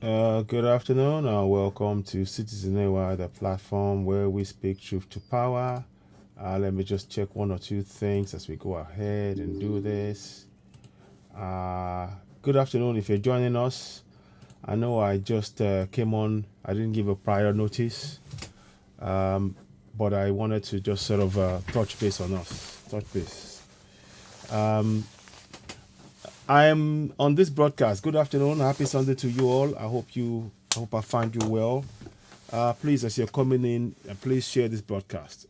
Good afternoon and welcome to Citizen AY, the platform where we speak truth to power. Let me just check one or two things as we go ahead and do this. Good afternoon if you're joining us. I know I just came on, I didn't give a prior notice, but I wanted to just sort of touch base on us. Touch base. I'm on this broadcast. Good afternoon. Happy Sunday to you all. I hope I find you well. Please, as you're coming in, please share this broadcast.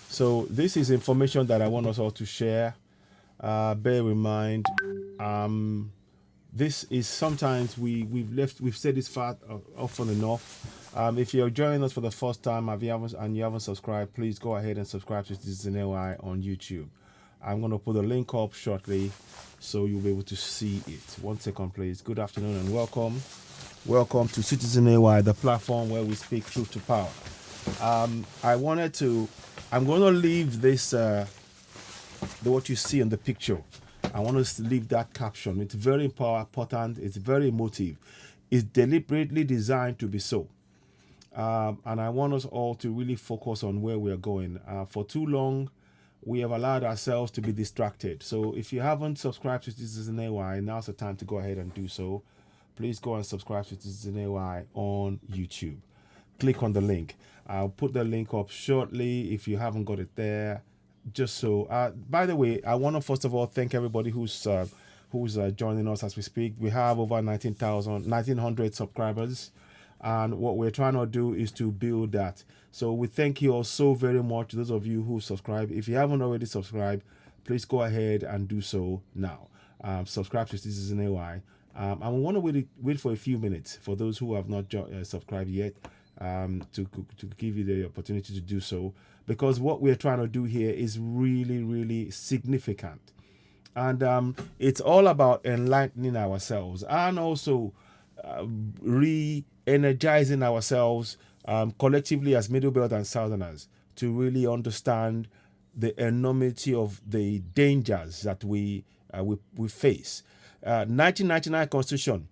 So this is information that I want us all to share. Bear in mind, this is sometimes we've said this far often enough. If you're joining us for the first time and you haven't subscribed, please go ahead and subscribe to Citizen AY on YouTube. I'm going to put a link up shortly so you'll be able to see it. 1 second, please. Good afternoon and welcome. Welcome to Citizen AY, the platform where we speak truth to power. I'm going to leave this, what you see in the picture. I want to leave that caption. It's very important. It's very emotive. It's deliberately designed to be so. And I want us all to really focus on where we are going. For too long, we have allowed ourselves to be distracted. So if you haven't subscribed to Citizen AY, now's the time to go ahead and do so. Please go and subscribe to Citizen AY on YouTube. Click on the link. I'll put the link up shortly if you haven't got it there. Just so, by the way, I want to first of all thank everybody who's joining us as we speak. We have over 1,900 subscribers. And what we're trying to do is to build that. So we thank you all so very much, those of you who subscribe. If you haven't already subscribed, please go ahead and do so now. Subscribe to Citizen AY. And we want to wait for a few minutes for those who have not subscribed yet to give you the opportunity to do so. Because what we're trying to do here is really, really significant. And it's all about enlightening ourselves and also re-energizing ourselves collectively as Middle Belt and Southerners to really understand the enormity of the dangers that we face. 1999 Constitution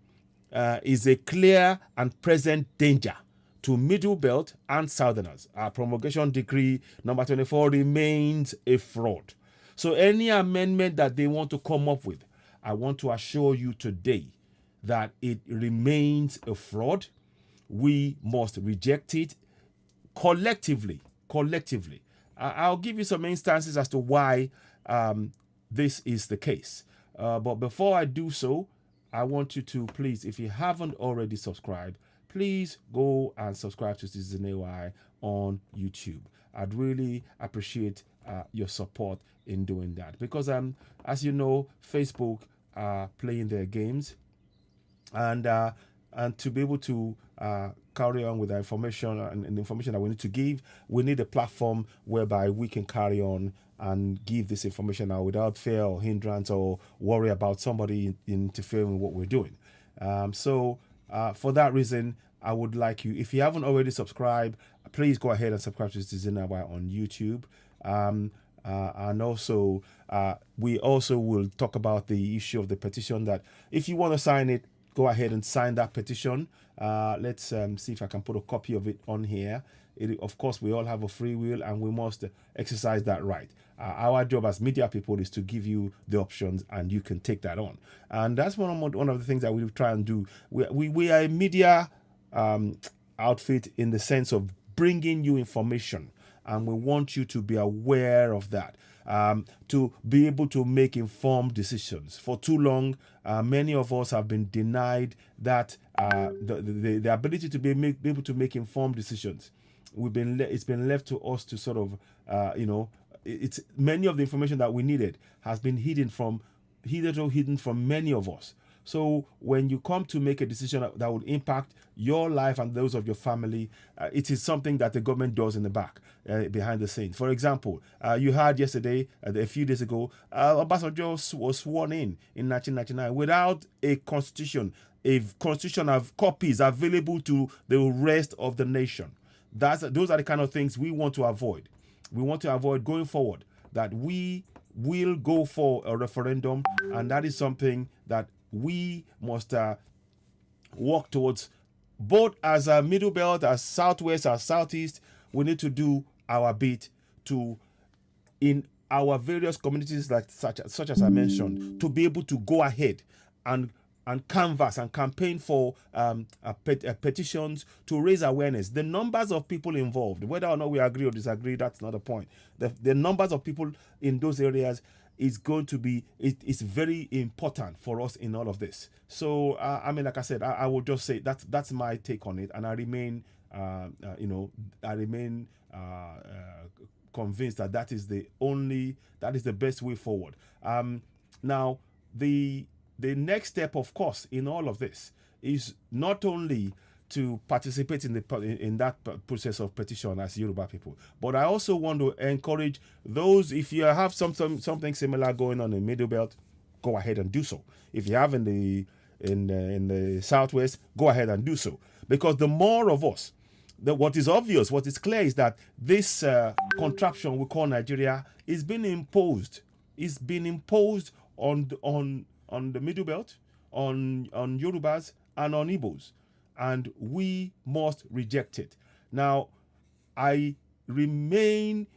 is a clear and present danger to Middle Belt and Southerners. Our promulgation decree number 24 remains a fraud. So any amendment that they want to come up with, I want to assure you today that it remains a fraud. We must reject it collectively. I'll give you some instances as to why this is the case. But before I do so, I want you to please, if you haven't already subscribed, please go and subscribe to Citizen AY on YouTube. I'd really appreciate your support in doing that because, as you know, Facebook are playing their games. And to be able to carry on with the information and the information that we need to give, we need a platform whereby we can carry on and give this information out without fear or hindrance or worry about somebody interfering with what we're doing. So for that reason, I would like you, if you haven't already subscribed, please go ahead and subscribe to Citizen AY on YouTube. And also, we also will talk about the issue of the petition that if you want to sign it, go ahead and sign that petition. Let's see if I can put a copy of it on here. Of course, we all have a free will and we must exercise that right. Our job as media people is to give you the options and you can take that on. And that's one of the things that we try and do. We are a media outfit in the sense of bringing you information. And we want you to be aware of that, to be able to make informed decisions. For too long, many of us have been denied that the ability to be able to make informed decisions. It's been left to us to sort of, it's many of the information that we needed has been hidden from many of us. So when you come to make a decision that would impact your life and those of your family, it is something that the government does in the back, behind the scenes. For example, you heard yesterday, a few days ago, Obasanjo was sworn in 1999 without a constitution of copies available to the rest of the nation. Those are the kind of things we want to avoid. We want to avoid going forward. that we will go for a referendum, and that is something that we must work towards, both as a Middle Belt, as Southwest, as Southeast. We need to do our bit to, in our various communities, like such as I mentioned, to be able to go ahead and canvass and campaign for petitions to raise awareness. The numbers of people involved, whether or not we agree or disagree, that's not the point. The numbers of people in those areas is going to be, it's very important for us in all of this. So I mean, like I said, I will just say that's my take on it, and I remain convinced that that is the best way forward. Now the next step, of course, in all of this is not only to participate in that process of petition as Yoruba people, but I also want to encourage those, if you have something similar going on in Middle Belt, go ahead and do so. If you have in the Southwest, go ahead and do so, because the more of us, what is obvious, what is clear, is that this contraption we call Nigeria is being imposed. It's been imposed on the Middle Belt, on Yorubas, and on Igbos, and we must reject it. Now, I remain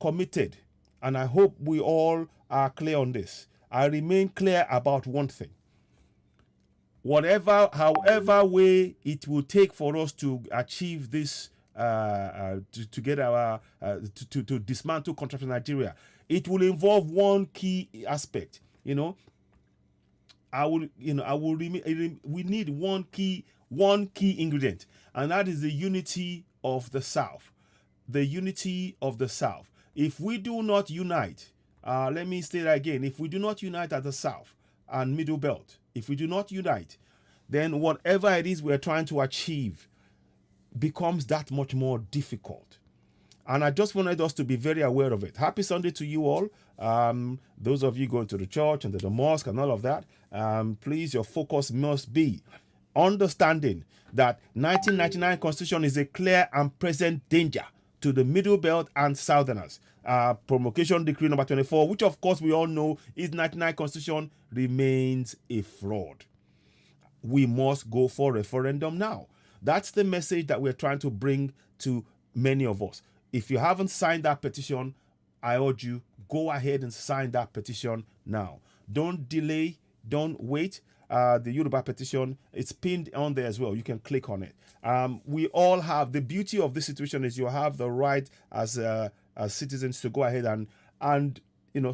committed, and I hope we all are clear on this. I remain clear about one thing. However way it will take for us to achieve this, to get our to dismantle contraption Nigeria, it will involve one key aspect. We need one key ingredient, and that is the unity of the South. The unity of the South. If we do not unite, let me say that again, if we do not unite at the South and Middle Belt, if we do not unite, then whatever it is we're trying to achieve becomes that much more difficult. And I just wanted us to be very aware of it. Happy Sunday to you all. Those of you going to the church and to the mosque and all of that, please, your focus must be understanding that 1999 Constitution is a clear and present danger to the Middle Belt and Southerners. Promulgation Decree number 24, which of course we all know is 99 Constitution, remains a fraud. We must go for referendum now. That's the message that we're trying to bring to many of us. If you haven't signed that petition, I urge you, go ahead and sign that petition now. Don't delay, don't wait. The Yoruba petition, it's pinned on there as well. You can click on it. We all have, the beauty of this situation is you have the right as citizens to go ahead and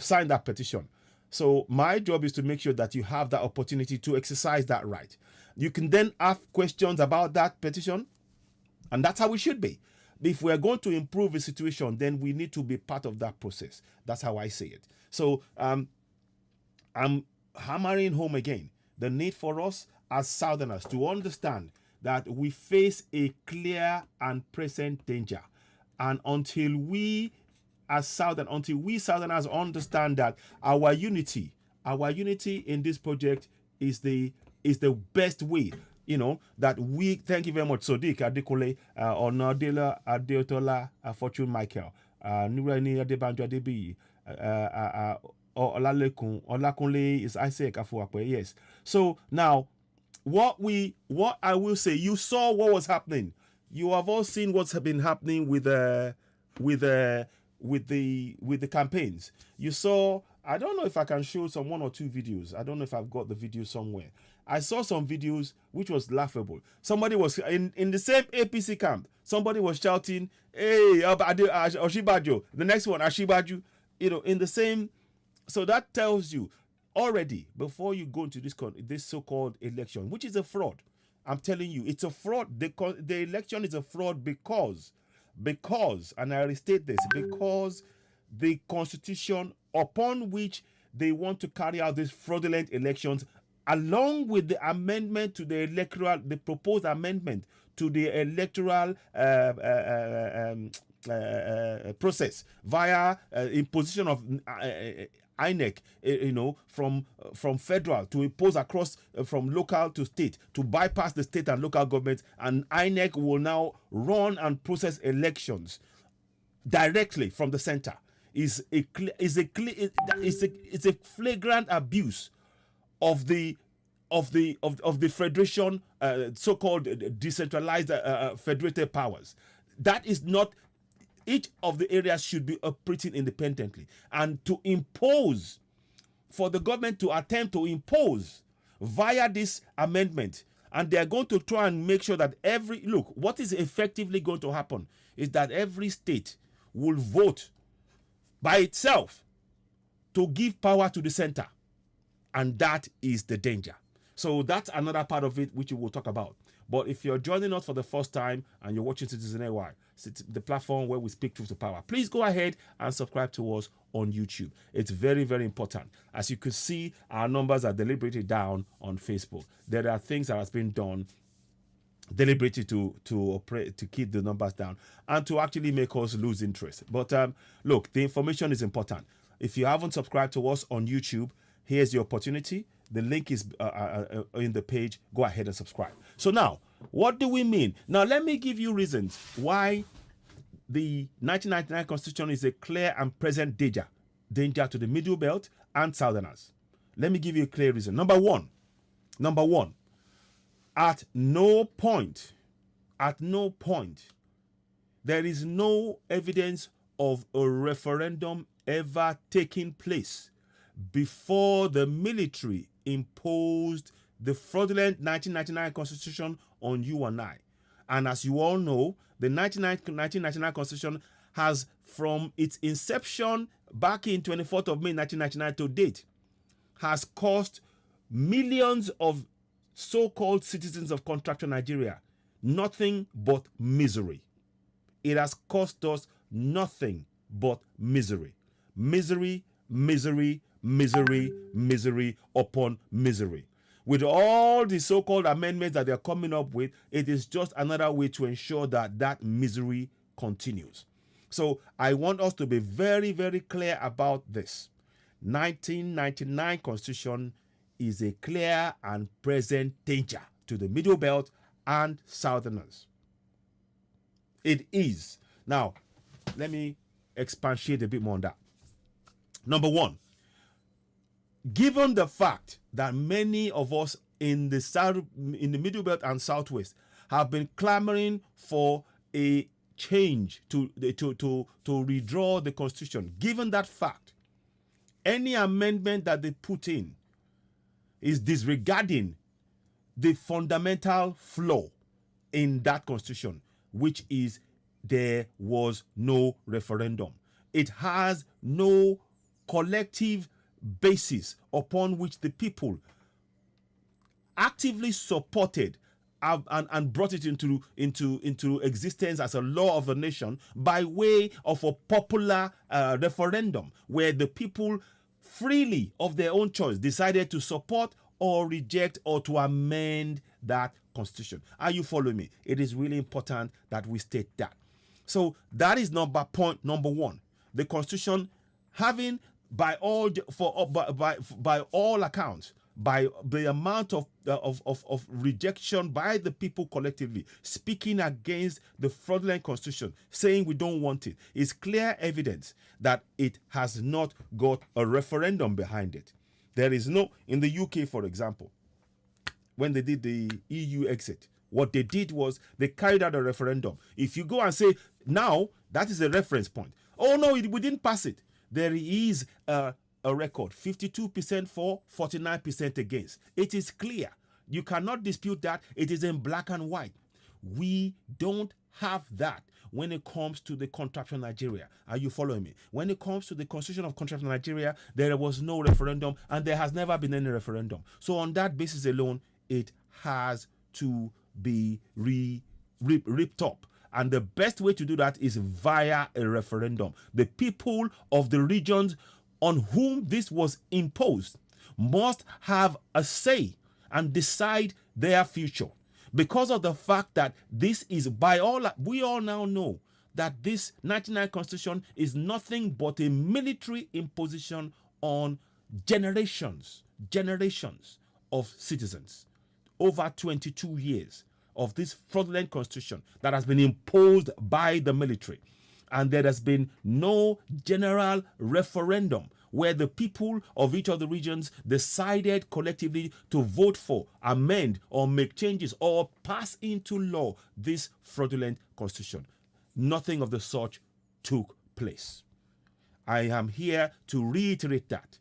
sign that petition. So my job is to make sure that you have that opportunity to exercise that right. You can then ask questions about that petition, and that's how it should be. If we're going to improve the situation, then we need to be part of that process. That's how I see it. So I'm hammering home again the need for us as Southerners to understand that we face a clear and present danger. And until we Southerners understand that our unity in this project is the best way, that we, thank you very much, Sodiq Adekole, Onadela Adeotola, Fortune Michael, Nurani Adebanjo Adebi, Olakunle is Isaac Afuakwe, yes. So now, what I will say, you saw what was happening. You have all seen what's been happening with the campaigns. You saw, I don't know if I can show some 1 or 2 videos. I don't know if I've got the video somewhere. I saw some videos which was laughable. Somebody was in the same APC camp. Somebody was shouting, "Hey, Oshibajo!" The next one, Ashibaju. In the same. So that tells you already before you go into this so-called election, which is a fraud. I'm telling you, it's a fraud. The election is a fraud because, and I restate this, because the Constitution upon which they want to carry out these fraudulent elections, along with the amendment to the proposed amendment to the electoral process via imposition of INEC, from federal to impose across from local to state, to bypass the state and local governments, and INEC will now run and process elections directly from the center. is a flagrant abuse of the federation, so-called decentralized federated powers. That is not. Each of the areas should be operating independently, and to impose, for the government to attempt to impose via this amendment, and they are going to try and make sure that what is effectively going to happen is that every state will vote by itself to give power to the center, and that is the danger. So that's another part of it which we will talk about. But if you're joining us for the first time and you're watching Citizen AY, the platform where we speak truth to power, please go ahead and subscribe to us on YouTube. It's very, very important. As you can see, our numbers are deliberately down on Facebook. There are things that has been done deliberately to keep the numbers down and to actually make us lose interest. But look, the information is important. If you haven't subscribed to us on YouTube, here's the opportunity. The link is in the page. Go ahead and subscribe. So now, what do we mean? Now, let me give you reasons why the 1999 Constitution is a clear and present danger to the Middle Belt and Southerners. Let me give you a clear reason. Number one, at no point, there is no evidence of a referendum ever taking place before the military imposed the fraudulent 1999 Constitution on you and I. And as you all know, the 1999 Constitution has, from its inception back in 24th of May 1999 to date, has cost millions of so-called citizens of contraption Nigeria nothing but misery. It has cost us nothing but misery. Misery, misery, misery, misery upon misery. With all the so-called amendments that they're coming up with, it is just another way to ensure that that misery continues. So I want us to be very, very clear about this. 1999 Constitution is a clear and present danger to the Middle Belt and Southerners. It is. Now, let me expatiate a bit more on that. Number one, given the fact that many of us in the Middle Belt and Southwest have been clamoring for a change to redraw the Constitution, given that fact, any amendment that they put in is disregarding the fundamental flaw in that Constitution, which is there was no referendum. It has no collective basis upon which the people actively supported and brought it into existence as a law of the nation by way of a popular referendum where the people freely of their own choice decided to support or reject or to amend that Constitution. Are you following me? It is really important that we state that. So that is point number one. The Constitution having by all accounts, by the amount of rejection by the people collectively, speaking against the fraudulent Constitution, saying we don't want it, is clear evidence that it has not got a referendum behind it. There is no, in the UK, for example, when they did the EU exit, what they did was they carried out a referendum. If you go and say, now, that is a reference point. Oh, no, we didn't pass it. There is a record, 52% for, 49% against. It is clear. You cannot dispute that. It is in black and white. We don't have that when it comes to the contraption Nigeria. Are you following me? When it comes to the Constitution of Contraption Nigeria, there was no referendum and there has never been any referendum. So on that basis alone, it has to be ripped up. And the best way to do that is via a referendum. The people of the regions on whom this was imposed must have a say and decide their future. Because of the fact that this is we all now know that this 1999 Constitution is nothing but a military imposition on generations of citizens. Over 22 years of this fraudulent Constitution that has been imposed by the military. And there has been no general referendum where the people of each of the regions decided collectively to vote for, amend, or make changes or pass into law this fraudulent constitution. Nothing of the sort took place. I am here to reiterate that.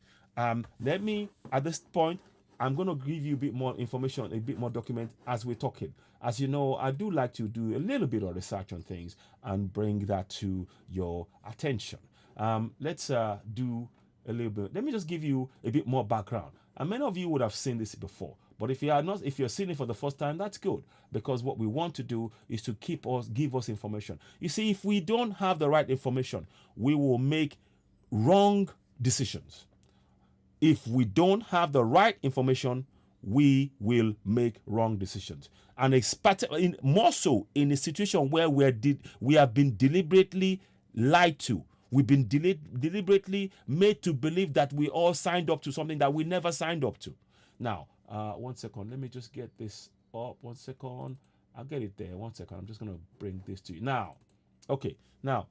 Let me, at this point, I'm going to give you a bit more information, a bit more document as we're talking. As you know, I do like to do a little bit of research on things and bring that to your attention. Let's do a little bit. Let me just give you a bit more background. And many of you would have seen this before. But if you are not, if you're seeing it for the first time, that's good, because what we want to do is to give us information. You see, if we don't have the right information, we will make wrong decisions. If we don't have the right information, we will make wrong decisions. And more so in a situation where we have been deliberately lied to. We've been deliberately made to believe that we all signed up to something that we never signed up to. Now, 1 second. Let me just get this up. 1 second. I'll get it there. 1 second. I'm just going to bring this to you. Now, okay. Now,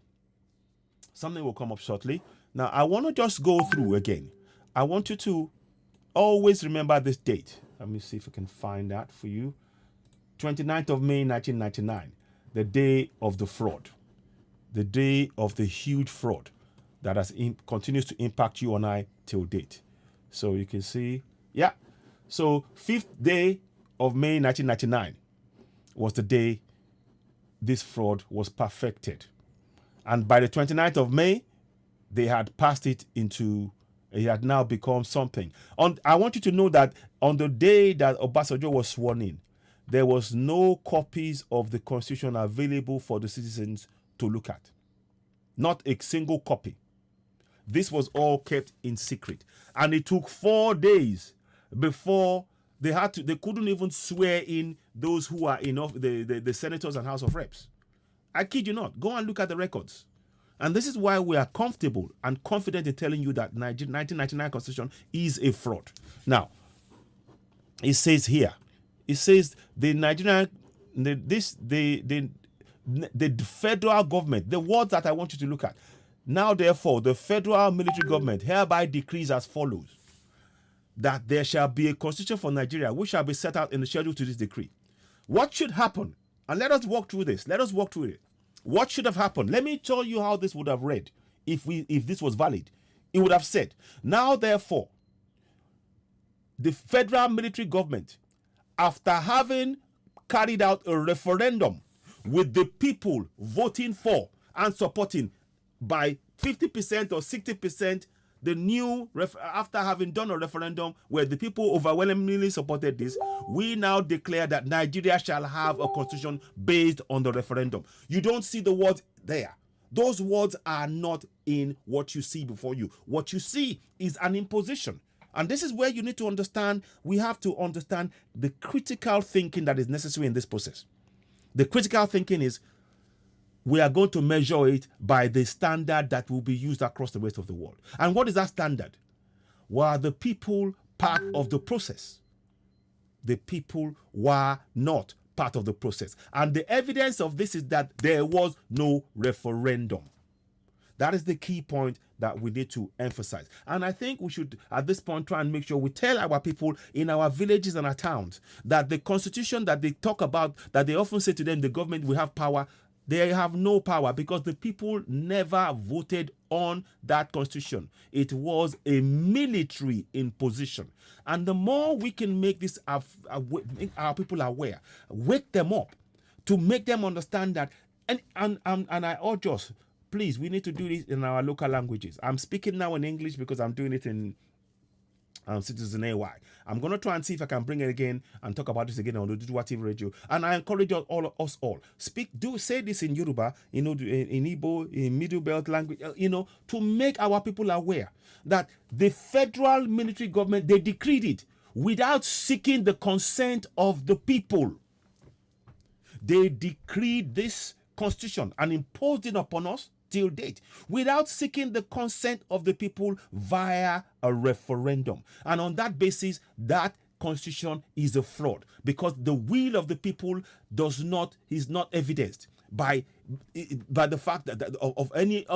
something will come up shortly. Now, I want to just go through again. I want you to always remember this date. Let me see if I can find that for you. 29th of May, 1999, the day of the fraud, the day of the huge fraud that continues to impact you and I till date. So you can see, yeah. So 5th day of May, 1999 was the day this fraud was perfected. And by the 29th of May, they had passed it into, it had now become something. I want you to know that on the day that Obasanjo was sworn in, there was no copies of the Constitution available for the citizens to look at. Not a single copy. This was all kept in secret. And it took 4 days before they couldn't even swear in those who are in the senators and House of Reps. I kid you not. Go and look at the records. And this is why we are comfortable and confident in telling you that 1999 Constitution is a fraud. Now, it says here, it says the federal government, the words that I want you to look at. Now, therefore, the federal military government hereby decrees as follows, that there shall be a constitution for Nigeria, which shall be set out in the schedule to this decree. What should happen? And let us walk through this. Let us walk through it. What should have happened? Let me tell you how this would have read if this was valid. It would have said, now, therefore, the federal military government, after having carried out a referendum with the people voting for and supporting by 50% or 60%, the new, after having done a referendum where the people overwhelmingly supported this, we now declare that Nigeria shall have a constitution based on the referendum. You don't see the words there. Those words are not in what you see before you. What you see is an imposition. And this is where you need to understand, we have to understand the critical thinking that is necessary in this process. The critical thinking is, we are going to measure it by the standard that will be used across the rest of the world. And what is that standard? Were the people part of the process? The people were not part of the process. And the evidence of this is that there was no referendum. That is the key point that we need to emphasize. And I think we should, at this point, try and make sure we tell our people in our villages and our towns that the constitution that they talk about, that they often say to them, the government will have power, they have no power, because the people never voted on that constitution. It was a military imposition. And the more we can make this make our people aware, wake them up, to make them understand that, and I urge us, please, we need to do this in our local languages. I'm speaking now in English because I'm doing it in Citizen AY. I'm going to try and see if I can bring it again and talk about this again on the Duduwa TV radio. And I encourage us all, say this in Yoruba, in Igbo, in Middle Belt language, to make our people aware that the federal military government, they decreed it without seeking the consent of the people. They decreed this constitution and imposed it upon us till date without seeking the consent of the people via a referendum. And on that basis, that constitution is a fraud, because the will of the people is not evidenced. by the fact of any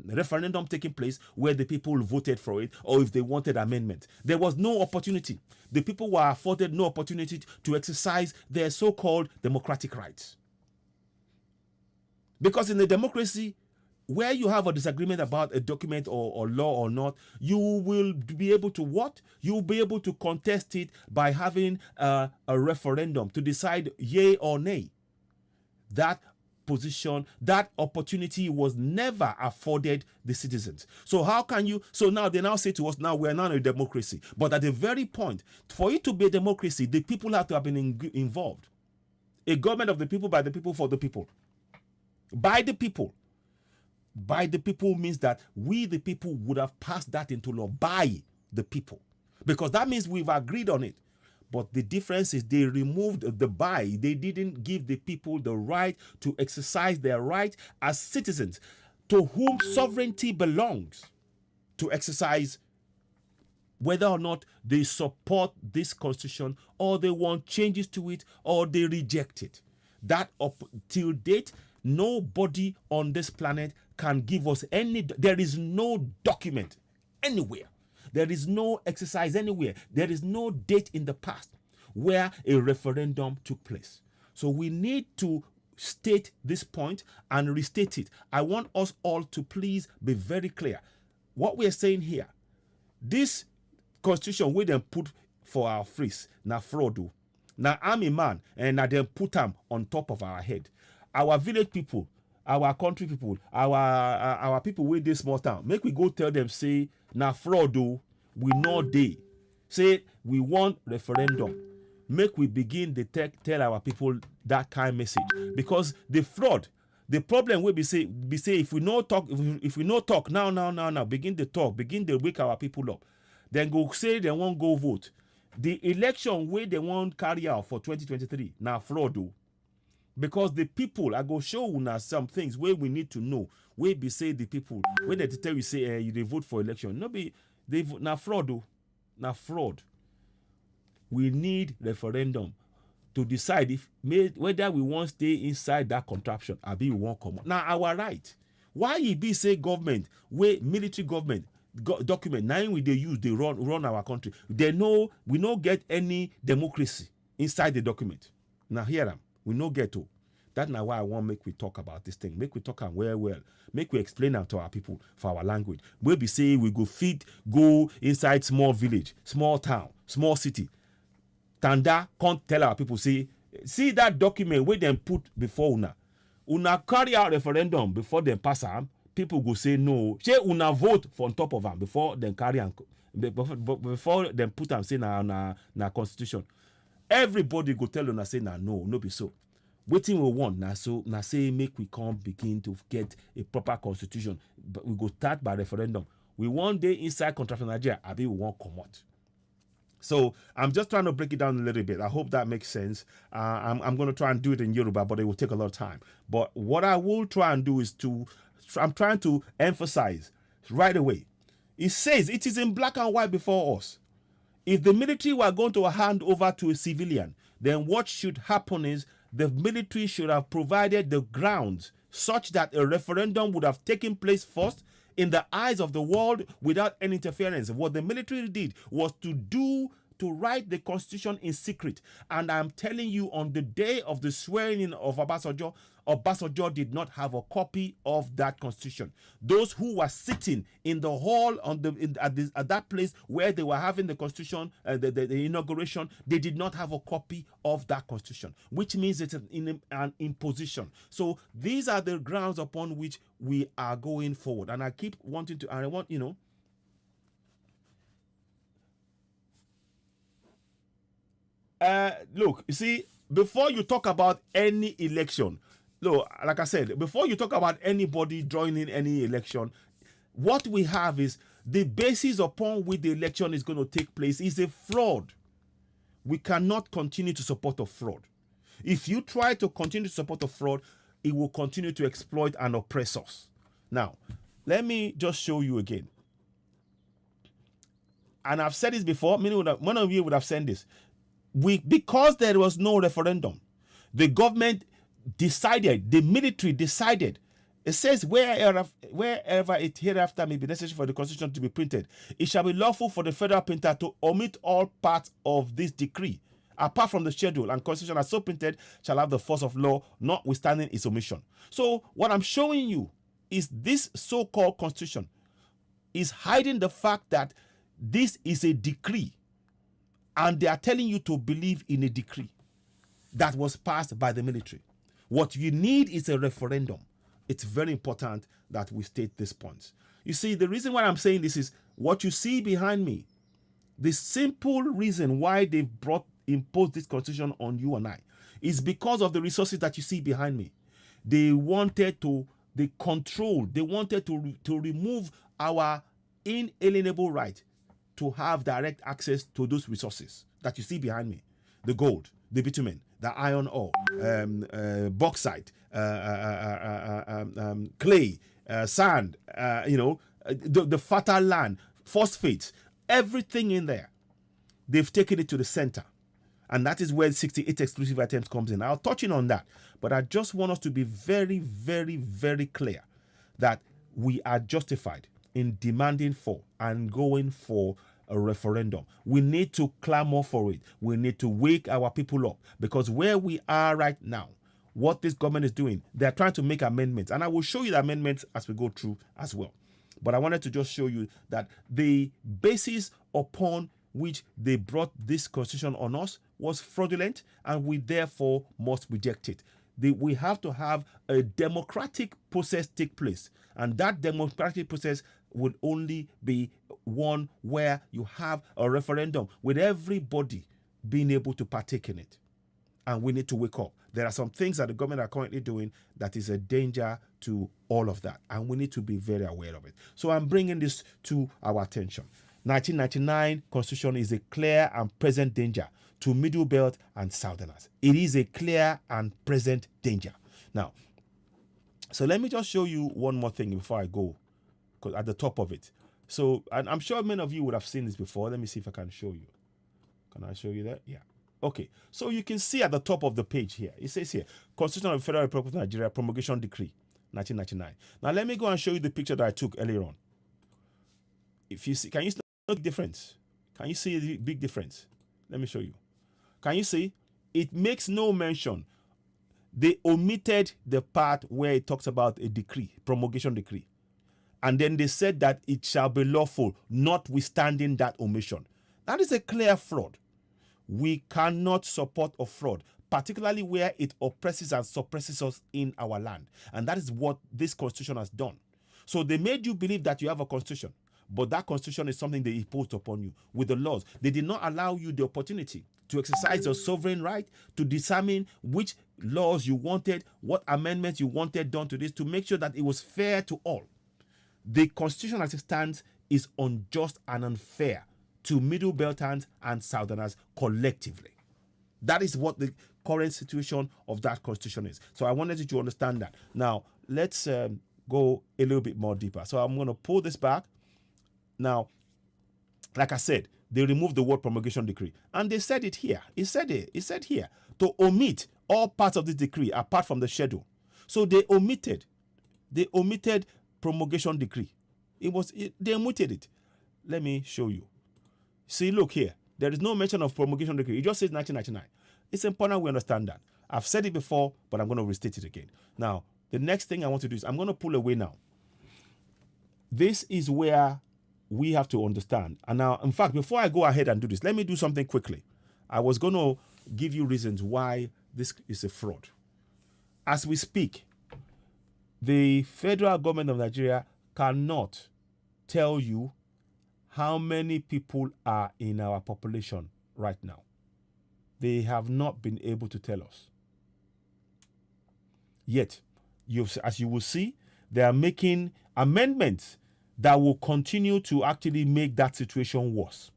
referendum taking place where the people voted for it, or if they wanted amendment. There was no opportunity. The people were afforded no opportunity to exercise their so-called democratic rights. Because in a democracy, where you have a disagreement about a document or law or not, you will be able to what? You'll be able to contest it by having a referendum to decide yay or nay. That position, that opportunity was never afforded the citizens. So how can you, so now they now say to us, now we're not a democracy. But at the very point, for it to be a democracy, the people have to have been involved. A government of the people, by the people, for the people. By the people. By the people means that we, the people, would have passed that into law by the people. Because that means we've agreed on it. But the difference is they removed the by. They didn't give the people the right to exercise their right as citizens to whom sovereignty belongs, to exercise whether or not they support this constitution, or they want changes to it, or they reject it. That till date, nobody on this planet can give us any, there is no document anywhere. There is no exercise anywhere. There is no date in the past where a referendum took place. So we need to state this point and restate it. I want us all to please be very clear. What we are saying here, this constitution we then put for our freeze, na fraud. Now I'm a man and I then put them on top of our head. Our village people, our country people, our people with this small town, make we go tell them, say, na fraud, we know they. Say, we want referendum. Make we begin the tell our people that kind of message. Because the fraud, the problem will be say if we no talk, if we no talk now, begin the talk, begin to wake our people up. Then go say they won't go vote. The election where they won't carry out for 2023, now fraud. Because the people, I go show you now some things where we need to know. Where be say the people, when they tell you say you they vote for election, no be they vote now fraud. Now fraud. We need referendum to decide if whether we want to stay inside that contraption or we want come out. Now our right. Why it be say government, where military government document now we they use they run our country. They know we don't get any democracy inside the document. Now hear them. We no get to. That's now why I want make we talk about this thing. Make we talk and well. Make we explain them to our people for our language. We be say we go inside small village, small town, small city. Tanda can't tell our people, see that document where them put before una carry out referendum before them pass them. People go say no. Say una vote for on top of them before them carry and before them put them say na constitution. Everybody go tell una say no be so. Waiting we want now say make we come begin to get a proper constitution. But we go start by referendum. We want day inside contraption Nigeria, I be we want come out. So I'm just trying to break it down a little bit. I hope that makes sense. I'm going to try and do it in Yoruba, but it will take a lot of time. But what I will try and do is I'm trying to emphasize right away. It says it is in black and white before us. If the military were going to hand over to a civilian, then what should happen is the military should have provided the grounds such that a referendum would have taken place first in the eyes of the world without any interference. What the military did was to write the constitution in secret. And I'm telling you, on the day of the swearing in of Obasanjo did not have a copy of that constitution. Those who were sitting in the hall at that place where they were having the constitution, the inauguration, they did not have a copy of that constitution, which means it's an imposition. So these are the grounds upon which we are going forward. And I keep wanting to, and I want, look, you see, before you talk about any election, look, like I said, before you talk about anybody joining any election, what we have is the basis upon which the election is going to take place is a fraud. We cannot continue to support a fraud. If you try to continue to support a fraud, it will continue to exploit and oppress us. Now, let me just show you again. And I've said this before, one of you would have said this. Because there was no referendum, the government decided, the military decided. It says, wherever it hereafter may be necessary for the Constitution to be printed, it shall be lawful for the federal printer to omit all parts of this decree, apart from the schedule and Constitution as so printed, shall have the force of law, notwithstanding its omission. So what I'm showing you is this so-called Constitution is hiding the fact that this is a decree, and they are telling you to believe in a decree that was passed by the military. What you need is a referendum. It's very important that we state this point. You see, the reason why I'm saying this is what you see behind me. The simple reason why they've imposed this constitution on you and I is because of the resources that you see behind me. They wanted to, they wanted to remove our inalienable right to have direct access to those resources that you see behind me. The gold, the bitumen, the iron ore, bauxite, clay, sand, the fertile land, phosphates, everything in there. They've taken it to the center. And that is where 68 exclusive items comes in. I'll touch in on that. But I just want us to be very, very, very clear that we are justified in demanding for and going for a referendum. We need to clamor for it. We need to wake our people up, because where we are right now, what this government is doing, they're trying to make amendments. And I will show you the amendments as we go through as well. But I wanted to just show you that the basis upon which they brought this constitution on us was fraudulent, and we therefore must reject it. We have to have a democratic process take place, and that democratic process would only be one where you have a referendum with everybody being able to partake in it. And we need to wake up. There are some things that the government are currently doing that is a danger to all of that, and we need to be very aware of it. So I'm bringing this to our attention. 1999 Constitution is a clear and present danger to Middle Belt and Southerners. It is a clear and present danger. Now, so let me just show you one more thing before I go, because at the top of it. So, and I'm sure many of you would have seen this before. Let me see if I can show you. Can I show you that? Yeah. Okay. So you can see at the top of the page here, it says here, Constitution of the Federal Republic of Nigeria, Promulgation Decree, 1999. Now, let me go and show you the picture that I took earlier on. If you see, can you see the difference? Can you see the big difference? Let me show you. Can you see? It makes no mention. They omitted the part where it talks about a decree, promulgation decree. And then they said that it shall be lawful, notwithstanding that omission. That is a clear fraud. We cannot support a fraud, particularly where it oppresses and suppresses us in our land. And that is what this constitution has done. So they made you believe that you have a constitution, but that constitution is something they imposed upon you with the laws. They did not allow you the opportunity to exercise your sovereign right to determine which laws you wanted, what amendments you wanted done to this, to make sure that it was fair to all. The constitution as it stands is unjust and unfair to Middle Beltans and Southerners collectively. That is what the current situation of that constitution is. So I wanted you to understand that. Now, let's go a little bit more deeper. So I'm going to pull this back. Now, like I said, they removed the word promulgation decree. And they said it here. It said here to omit all parts of this decree apart from the schedule. So they omitted promulgation decree. They omitted it. Let me show you. See, look here. There is no mention of promulgation decree. It just says 1999. It's important we understand that. I've said it before, but I'm going to restate it again. Now, the next thing I want to do is I'm going to pull away now. This is where we have to understand. And now, in fact, before I go ahead and do this, let me do something quickly. I was going to give you reasons why this is a fraud. As we speak, the federal government of Nigeria cannot tell you how many people are in our population right now. They have not been able to tell us. Yet, as you will see, they are making amendments that will continue to actually make that situation worse.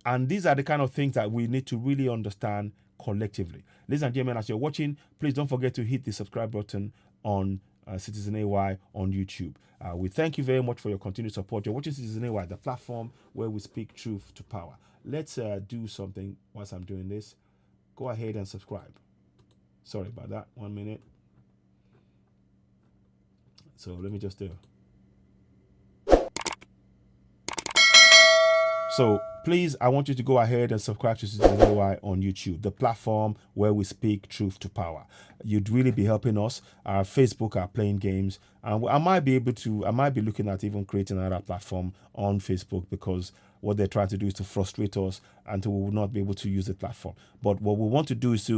And these are the kind of things that we need to really understand collectively. Ladies and gentlemen, as you're watching, please don't forget to hit the subscribe button on Citizen AY on YouTube. We thank you very much for your continued support. You're watching Citizen AY, the platform where we speak truth to power. Let's do something whilst I'm doing this. Go ahead and subscribe. Sorry about that. 1 minute. So let me just do. So please, I want you to go ahead and subscribe to Citizen AY on YouTube, the platform where we speak truth to power. You'd really be helping us. Our Facebook are playing games, and I might be looking at even creating another platform on Facebook, because what they're trying to do is to frustrate us and we will not be able to use the platform. But what we want to do is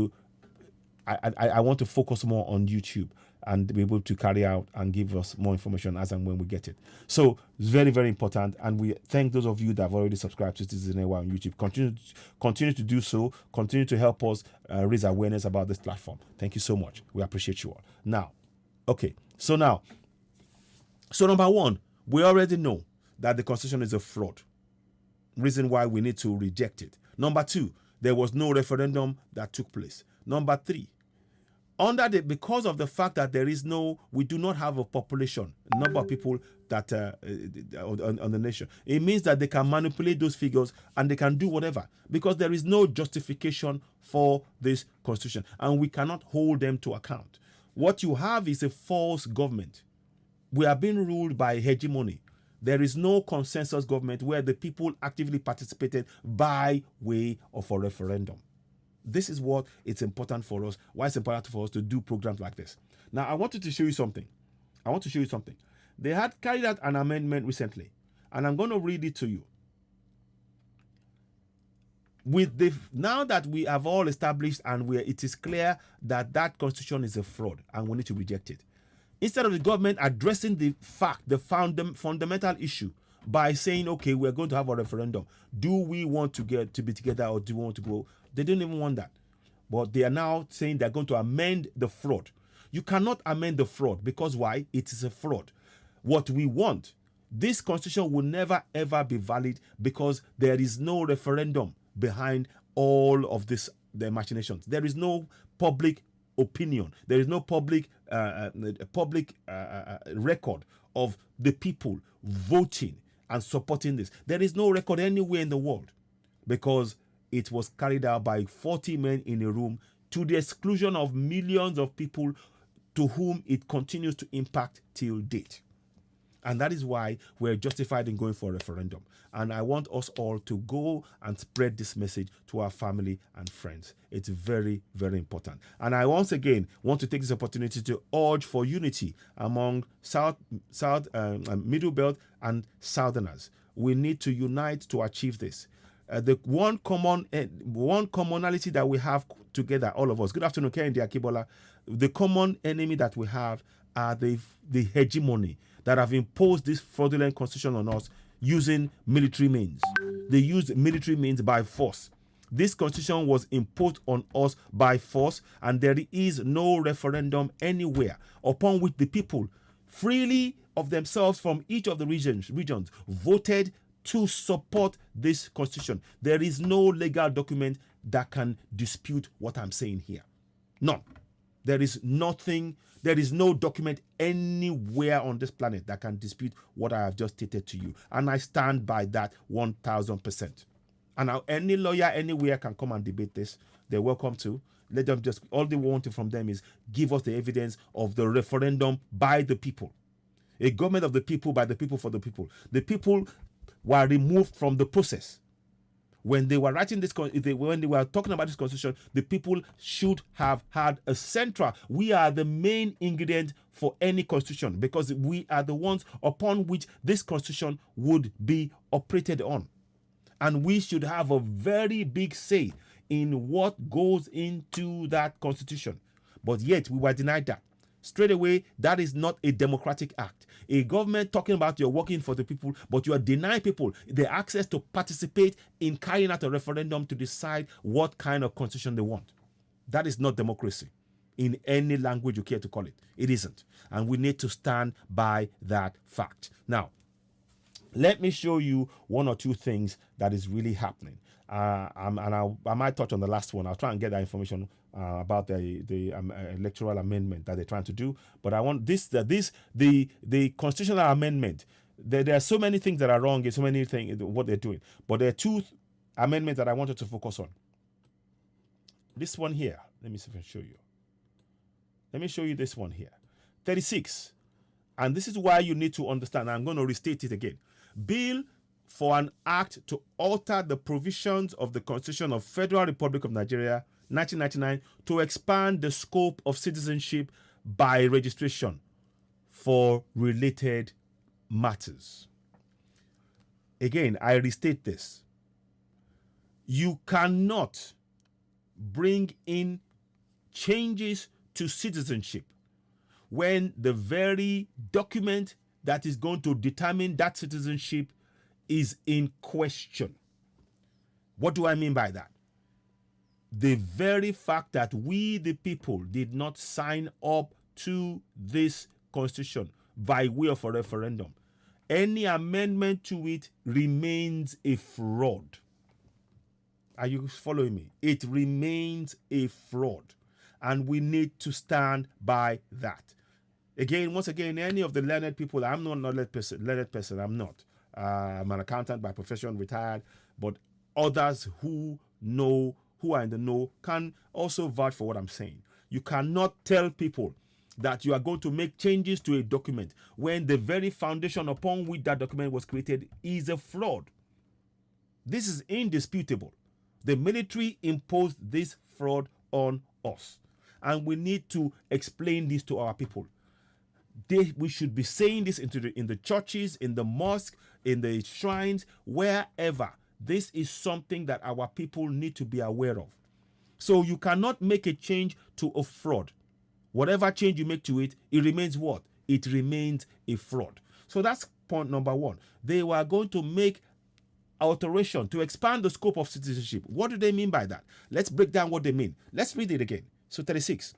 I want to focus more on YouTube and be able to carry out and give us more information as and when we get it. So it's very, very important. And we thank those of you that have already subscribed to Citizen AY on YouTube. Continue to do so. Continue to help us raise awareness about this platform. Thank you so much. We appreciate you all. Now, okay. So number one, we already know that the Constitution is a fraud. Reason why we need to reject it. Number two, there was no referendum that took place. Number three, because of the fact that we do not have a population, number of people that on the nation, it means that they can manipulate those figures and they can do whatever, because there is no justification for this constitution and we cannot hold them to account. What you have is a false government. We are being ruled by hegemony. There is no consensus government where the people actively participated by way of a referendum. This is what it's important for us. Why it's important for us to do programs like this. Now, I wanted to show you something. They had carried out an amendment recently, and I'm going to read it to you. Now that we have all established and it is clear that constitution is a fraud and we need to reject it, instead of the government addressing the fundamental issue by saying, okay, we're going to have a referendum. Do we want to get to be together, or do we want to go? They didn't even want that. But they are now saying they're going to amend the fraud. You cannot amend the fraud, because why? It is a fraud. What we want, this constitution will never ever be valid, because there is no referendum behind all of this, the machinations. There is no public opinion. There is no public record of the people voting and supporting this. There is no record anywhere in the world, because it was carried out by 40 men in a room, to the exclusion of millions of people to whom it continues to impact till date. And that is why we're justified in going for a referendum. And I want us all to go and spread this message to our family and friends. It's very, very important. And I once again want to take this opportunity to urge for unity among Middle Belt and Southerners. We need to unite to achieve this. The one commonality that we have together, all of us. Good afternoon, Kehinde Akibola. The common enemy that we have are the hegemony that have imposed this fraudulent constitution on us using military means. They used military means by force. This constitution was imposed on us by force, and there is no referendum anywhere upon which the people freely of themselves from each of the regions voted to support this constitution. There is no legal document that can dispute what I'm saying here. None. There is nothing, there is no document anywhere on this planet that can dispute what I have just stated to you. And I stand by that 1000%. And now any lawyer anywhere can come and debate this. They're welcome to. Let them all they want from them is give us the evidence of the referendum by the people. A government of the people, by the people, for the people. The people were removed from the process. When they were writing this, when they were talking about this constitution, the people should have had a central. We are the main ingredient for any constitution, because we are the ones upon which this constitution would be operated on. And we should have a very big say in what goes into that constitution. But yet we were denied that. Straight away, that is not a democratic act. A government talking about you're working for the people, but you are denying people the access to participate in carrying out a referendum to decide what kind of constitution they want. That is not democracy in any language you care to call it. It isn't. And we need to stand by that fact. Now, let me show you one or two things that is really happening. I might touch on the last one. I'll try and get that information about the electoral amendment that they're trying to do. But I want the constitutional amendment. There are so many things that are wrong. There's so many things what they're doing. But there are two amendments that I wanted to focus on. This one here. Let me see if I can show you. Let me show you this one here. 36. And this is why you need to understand. I'm going to restate it again. Bill for an act to alter the provisions of the Constitution of Federal Republic of Nigeria, 1999, to expand the scope of citizenship by registration for related matters. Again, I restate this. You cannot bring in changes to citizenship when the very document that is going to determine that citizenship is in question. What do I mean by that? The very fact that we, the people, did not sign up to this constitution by way of a referendum, any amendment to it remains a fraud. Are you following me? It remains a fraud, and we need to stand by that. Again, once again, any of the learned people, I'm not a learned person, I'm not. I'm an accountant by profession, retired, but others who know, who are in the know, can also vouch for what I'm saying. You cannot tell people that you are going to make changes to a document when the very foundation upon which that document was created is a fraud. This is indisputable. The military imposed this fraud on us, and we need to explain this to our people. We should be saying this in the churches, in the mosque, in the shrines, wherever. This is something that our people need to be aware of. So you cannot make a change to a fraud. Whatever change you make to it, it remains what? It remains a fraud. So that's point number one. They were going to make alteration to expand the scope of citizenship. What do they mean by that? Let's break down what they mean. Let's read it again. So 36.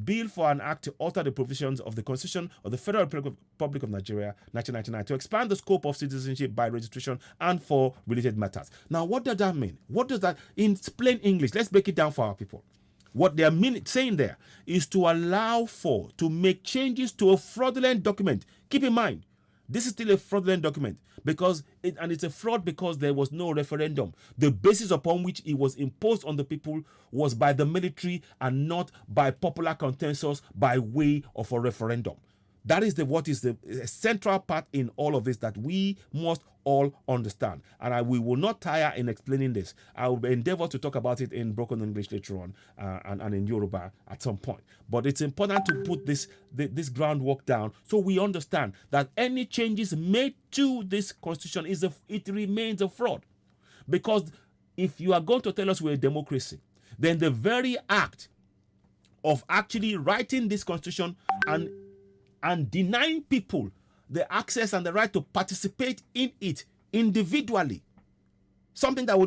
Bill for an act to alter the provisions of the Constitution of the Federal Republic of Nigeria, 1999, to expand the scope of citizenship by registration and for related matters. Now, what does that mean? What does that, in plain English, let's break it down for our people. What they're saying there is to allow for, to make changes to a fraudulent document. Keep in mind, this is still a fraudulent document because it's a fraud because there was no referendum. The basis upon which it was imposed on the people was by the military and not by popular consensus by way of a referendum. That is what is the central part in all of this that we must all understand. And we will not tire in explaining this. I will endeavor to talk about it in broken English later on and in Yoruba at some point. But it's important to put this groundwork down so we understand that any changes made to this constitution it remains a fraud. Because if you are going to tell us we're a democracy, then the very act of actually writing this constitution and denying people the access and the right to participate in it individually, something that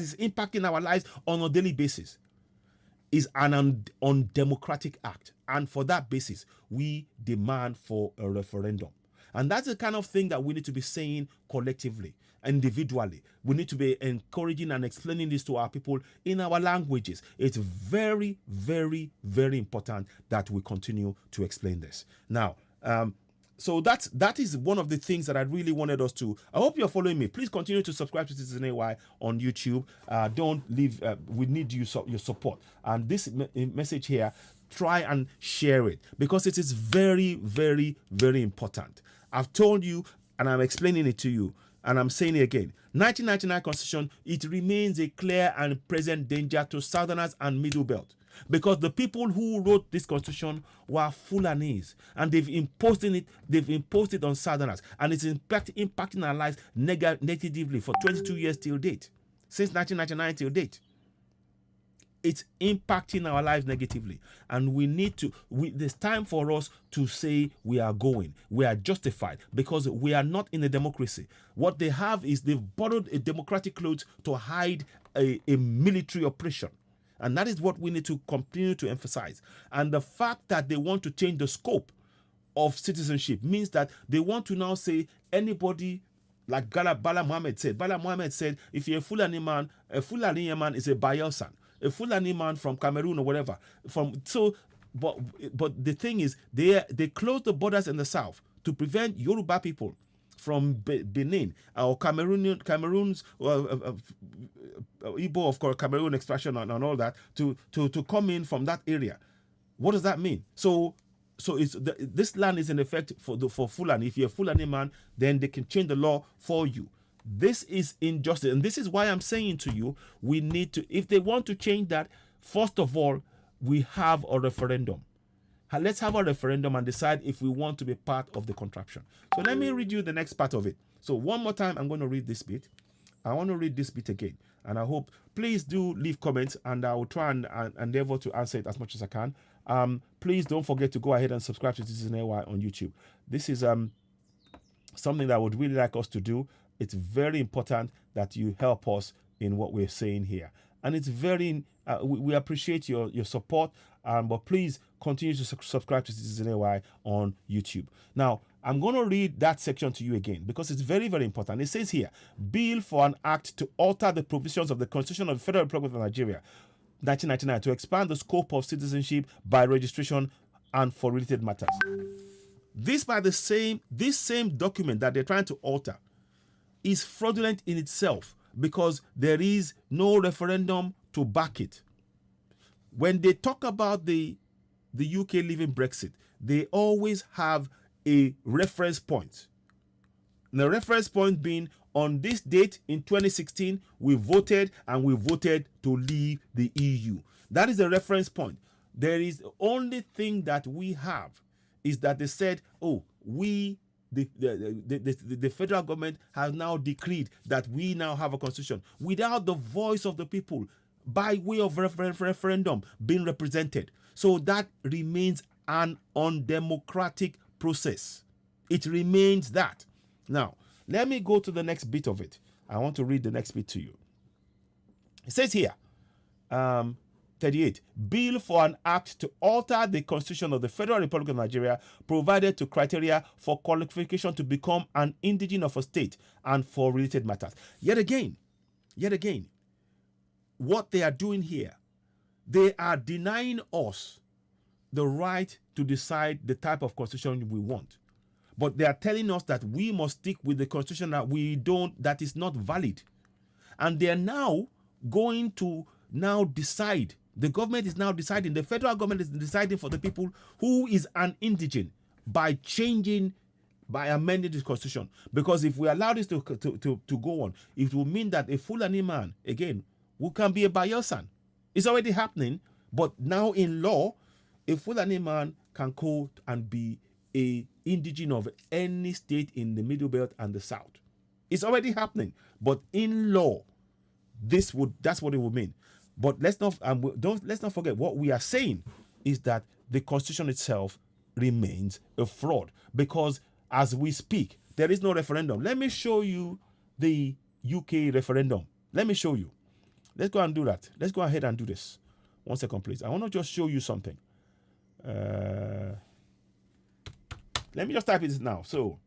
is impacting our lives on a daily basis, is an undemocratic act. And for that basis, we demand for a referendum. And that's the kind of thing that we need to be saying collectively, individually. We need to be encouraging and explaining this to our people in our languages. It's very, very, very important that we continue to explain this. Now, so that is one of the things that I really wanted us to. I hope you're following me. Please continue to subscribe to Citizen AY on YouTube. Don't leave. We need your support. And this message here, try and share it because it is very, very, very important. I've told you and I'm explaining it to you and I'm saying it again. 1999 Constitution, it remains a clear and present danger to Southerners and Middle Belt. Because the people who wrote this constitution were Fulanese, and they've imposed it on Southerners, and it's impacting our lives negatively for 22 years till date, since 1999 till date. It's impacting our lives negatively, and there's time for us to say we are justified, because we are not in a democracy. What they have is they've borrowed a democratic clothes to hide a military oppression. And that is what we need to continue to emphasize. And the fact that they want to change the scope of citizenship means that they want to now say anybody, like Bala Mohammed said. Bala Mohammed said, if you're a Fulani man is a Bayelsan. A Fulani man from Cameroon or whatever. But the thing is, they closed the borders in the south to prevent Yoruba people from Benin or Cameroon's Igbo, of course, Cameroon extraction and all that to come in from that area. What does that mean? So this land is in effect for Fulani. If you're a Fulani man, then they can change the law for you. This is injustice, and this is why I'm saying to you, we need to, if they want to change that, first of all, we have a referendum. Let's have a referendum and decide if we want to be part of the contraption. So let me read you the next part of it. So one more time, I'm going to read this bit. I want to read this bit again, and I hope, please do leave comments, and I will try and endeavor to answer it as much as I can. Please don't forget to go ahead and subscribe to Citizen AY on YouTube. This is something that I would really like us to do. It's very important that you help us in what we're saying here. And it's very, we appreciate your support, but please continue to subscribe to Citizen AY on YouTube. Now, I'm going to read that section to you again because it's very, very important. It says here, Bill for an Act to alter the provisions of the Constitution of the Federal Republic of Nigeria, 1999, to expand the scope of citizenship by registration and for related matters. This same document that they're trying to alter is fraudulent in itself because there is no referendum to back it. When they talk about the UK leaving Brexit, they always have a reference point. The reference point being, on this date in 2016, we voted to leave the EU. That is the reference point. There is the only thing that we have is that they said, oh, the federal government has now decreed that we now have a constitution without the voice of the people by way of referendum being represented. So that remains an undemocratic process. It remains that. Now, let me go to the next bit of it. I want to read the next bit to you. It says here, 38, Bill for an Act to alter the Constitution of the Federal Republic of Nigeria, provided to criteria for qualification to become an indigene of a state and for related matters. Yet again, what they are doing here, they are denying us the right to decide the type of constitution we want. But they are telling us that we must stick with the constitution that is not valid. And they are now going to decide. The government is now deciding, the federal government is deciding for the people who is an indigene by amending the constitution. Because if we allow this to go on, it will mean that a Fulani man, again, who can be a Bayelsan. It's already happening, but now in law, a Fulani man can go and be a indigene of any state in the Middle Belt and the South. It's already happening, but in law, that's what it would mean. But let's not forget, what we are saying is that the constitution itself remains a fraud, because as we speak, there is no referendum. Let me show you the UK referendum. Let me show you. Let's go and do that. Let's go ahead and do this. 1 second, please. I want to just show you something. Let me just type it now. So,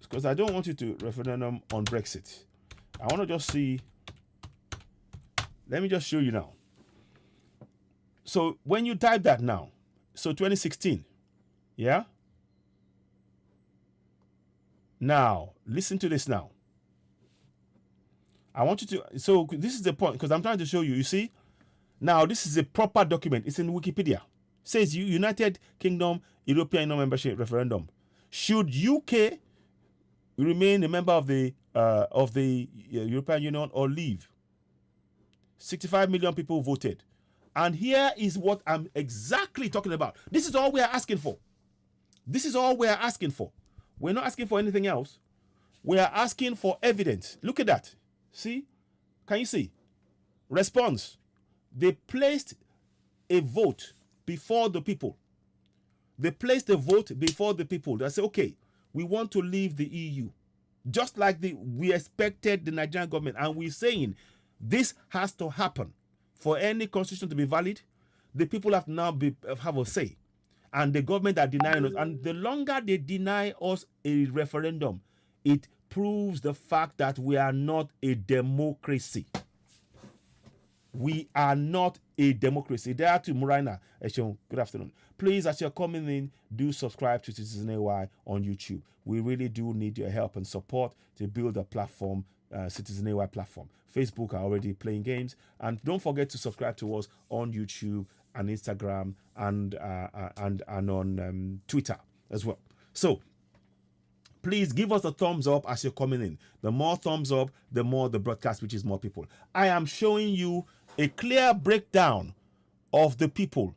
because I don't want you to referendum on Brexit. I want to just see. Let me just show you now. So when you type that now, so 2016, yeah? Now, listen to this now. I want you to, so this is the point, because I'm trying to show you, you see? Now, this is a proper document. It's in Wikipedia. It says United Kingdom European Union membership referendum. Should UK remain a member of the European Union or leave? 65 million people voted. And here is what I'm exactly talking about. This is all we are asking for. This is all we are asking for. We're not asking for anything else. We are asking for evidence. Look at that. See? Can you see? Response. They placed a vote before the people. They placed a vote before the people. They say, okay, we want to leave the EU. Just like we expected the Nigerian government. And we're saying this has to happen. For any constitution to be valid, the people have to now have a say. And the government are denying us. And the longer they deny us a referendum, it proves the fact that we are not a democracy. We are not a democracy. There to Muraina. Good afternoon. Please, as you're coming in, do subscribe to Citizen AY on YouTube. We really do need your help and support to build a platform, Citizen AY platform. Facebook are already playing games. And don't forget to subscribe to us on YouTube and Instagram and on Twitter as well. So please give us a thumbs up as you're coming in. The more thumbs up, the more the broadcast reaches more people. I am showing you a clear breakdown of the people.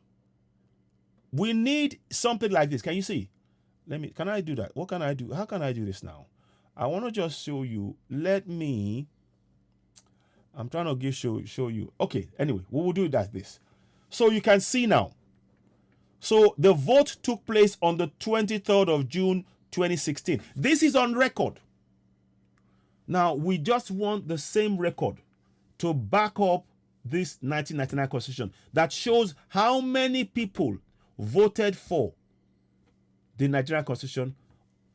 We need something like this. Can you see? Can I do that? What can I do? How can I do this now? I want to just show you. I'm trying to show you. Okay, anyway, we will do it like this. So you can see now. So the vote took place on the 23rd of June, 2016. This is on record. Now, we just want the same record to back up this 1999 Constitution that shows how many people voted for the Nigerian Constitution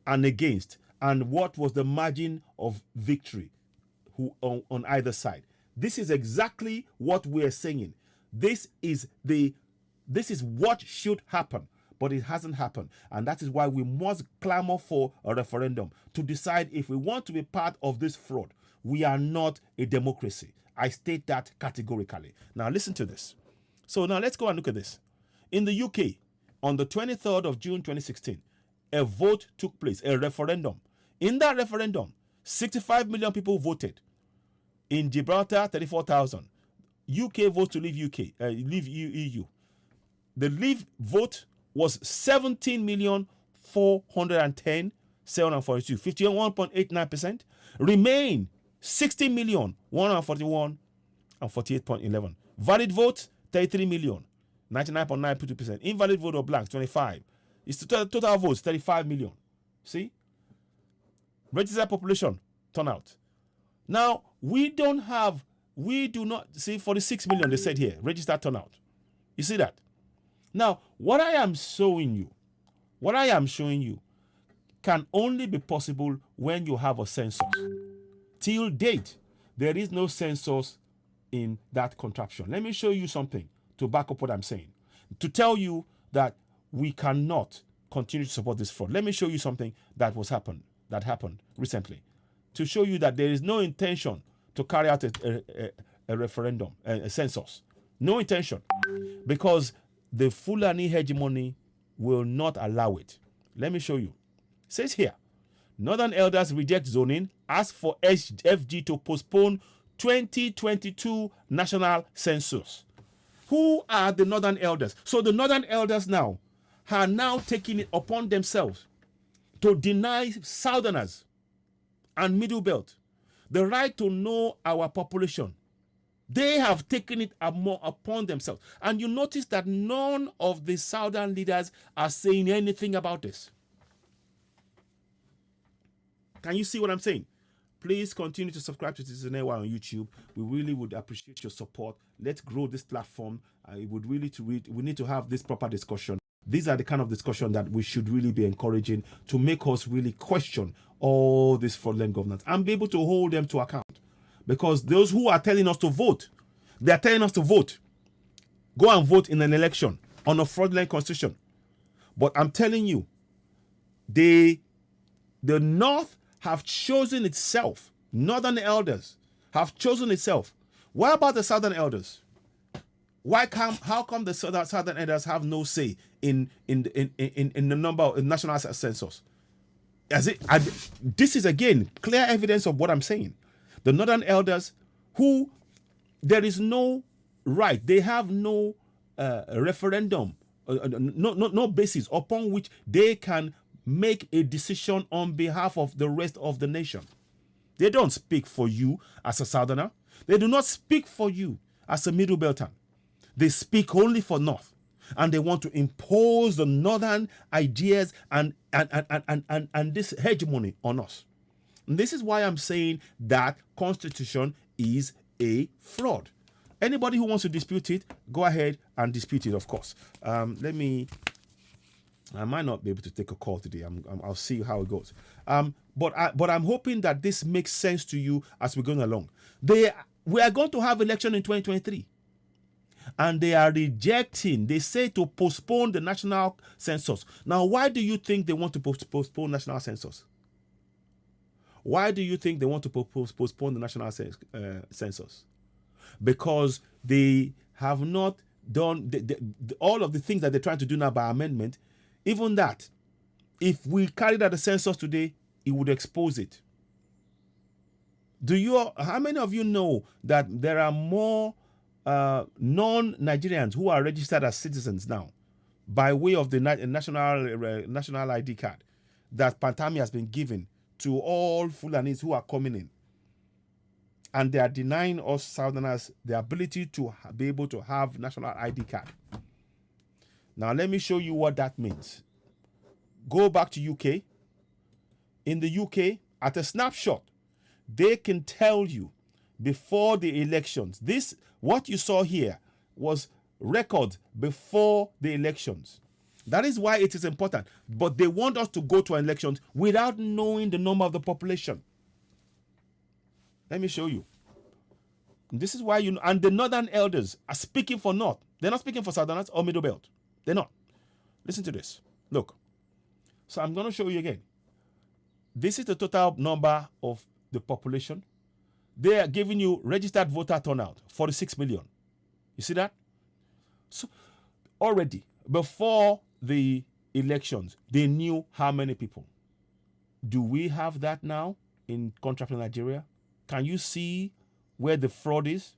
and against, and what was the margin of victory on either side. This is exactly what we are saying. This is what should happen, but it hasn't happened. And that is why we must clamor for a referendum to decide if we want to be part of this fraud. We are not a democracy. I state that categorically. Now listen to this. So now let's go and look at this. In the UK, on the 23rd of June 2016, a vote took place, a referendum. In that referendum, 65 million people voted. In Gibraltar, 34,000. UK votes to leave leave EU. The leave vote was 17,410,742, 51.89%. Remain 60,141 and 48.11. Valid vote 33 million, 99.92%. Invalid vote or blanks 25. It's the total votes 35 million. See? Registered population turnout. Now we do not see 46 million. They said here registered turnout. You see that? Now, what I am showing you can only be possible when you have a census. Till date, there is no census in that contraption. Let me show you something to back up what I'm saying. To tell you that we cannot continue to support this fraud. Let me show you something that happened recently. To show you that there is no intention to carry out a referendum, a census. No intention. Because the Fulani hegemony will not allow it. Let me show you. It says here, Northern elders reject zoning, ask for FG to postpone 2022 national census. Who are the Northern elders? So the Northern elders now are now taking it upon themselves to deny Southerners and Middle Belt the right to know our population. They have taken it more upon themselves. And you notice that none of the Southern leaders are saying anything about this. Can you see what I'm saying? Please continue to subscribe to Citizen Ewa on YouTube. We really would appreciate your support. Let's grow this platform. We need to have this proper discussion. These are the kind of discussion that we should really be encouraging to make us really question all this fraudulent governance and be able to hold them to account. Because those who are telling us to vote, they are telling us to vote. Go and vote in an election on a fraudulent constitution. But I'm telling you, the North have chosen itself. Northern elders have chosen itself. What about the Southern elders? How come the Southern elders have no say in the number of national census? This is again clear evidence of what I'm saying. The Northern elders, who there is no right, they have no referendum, no basis upon which they can make a decision on behalf of the rest of the nation. They don't speak for you as a Southerner. They do not speak for you as a Middle Belter. They speak only for North. And they want to impose the Northern ideas and this hegemony on us. And this is why I'm saying that Constitution is a fraud. Anybody who wants to dispute it, go ahead and dispute it, of course. I might not be able to take a call today. I'll see how it goes. But I'm hoping that this makes sense to you as we're going along. We are going to have election in 2023. And they are rejecting. They say to postpone the national census. Now, why do you think they want to postpone national census? Why do you think they want to postpone the national census? Because they have not done all of the things that they're trying to do now by amendment, even that, if we carried out the census today, it would expose it. How many of you know that there are more non-Nigerians who are registered as citizens now by way of the national ID card that Pantami has been given to all Fulanis who are coming in? And they are denying us Southerners the ability to be able to have national ID card. Now, let me show you what that means. Go back to UK. In the UK, at a snapshot, they can tell you before the elections. What you saw here was record before the elections. That is why it is important. But they want us to go to elections without knowing the number of the population. Let me show you. This is why and the Northern elders are speaking for North. They're not speaking for Southerners or Middle Belt. They're not. Listen to this. Look. So I'm going to show you again. This is the total number of the population. They are giving you registered voter turnout, 46 million. You see that? So already, before the elections, they knew how many people. Do we have that now in contraption Nigeria? Can you see where the fraud is?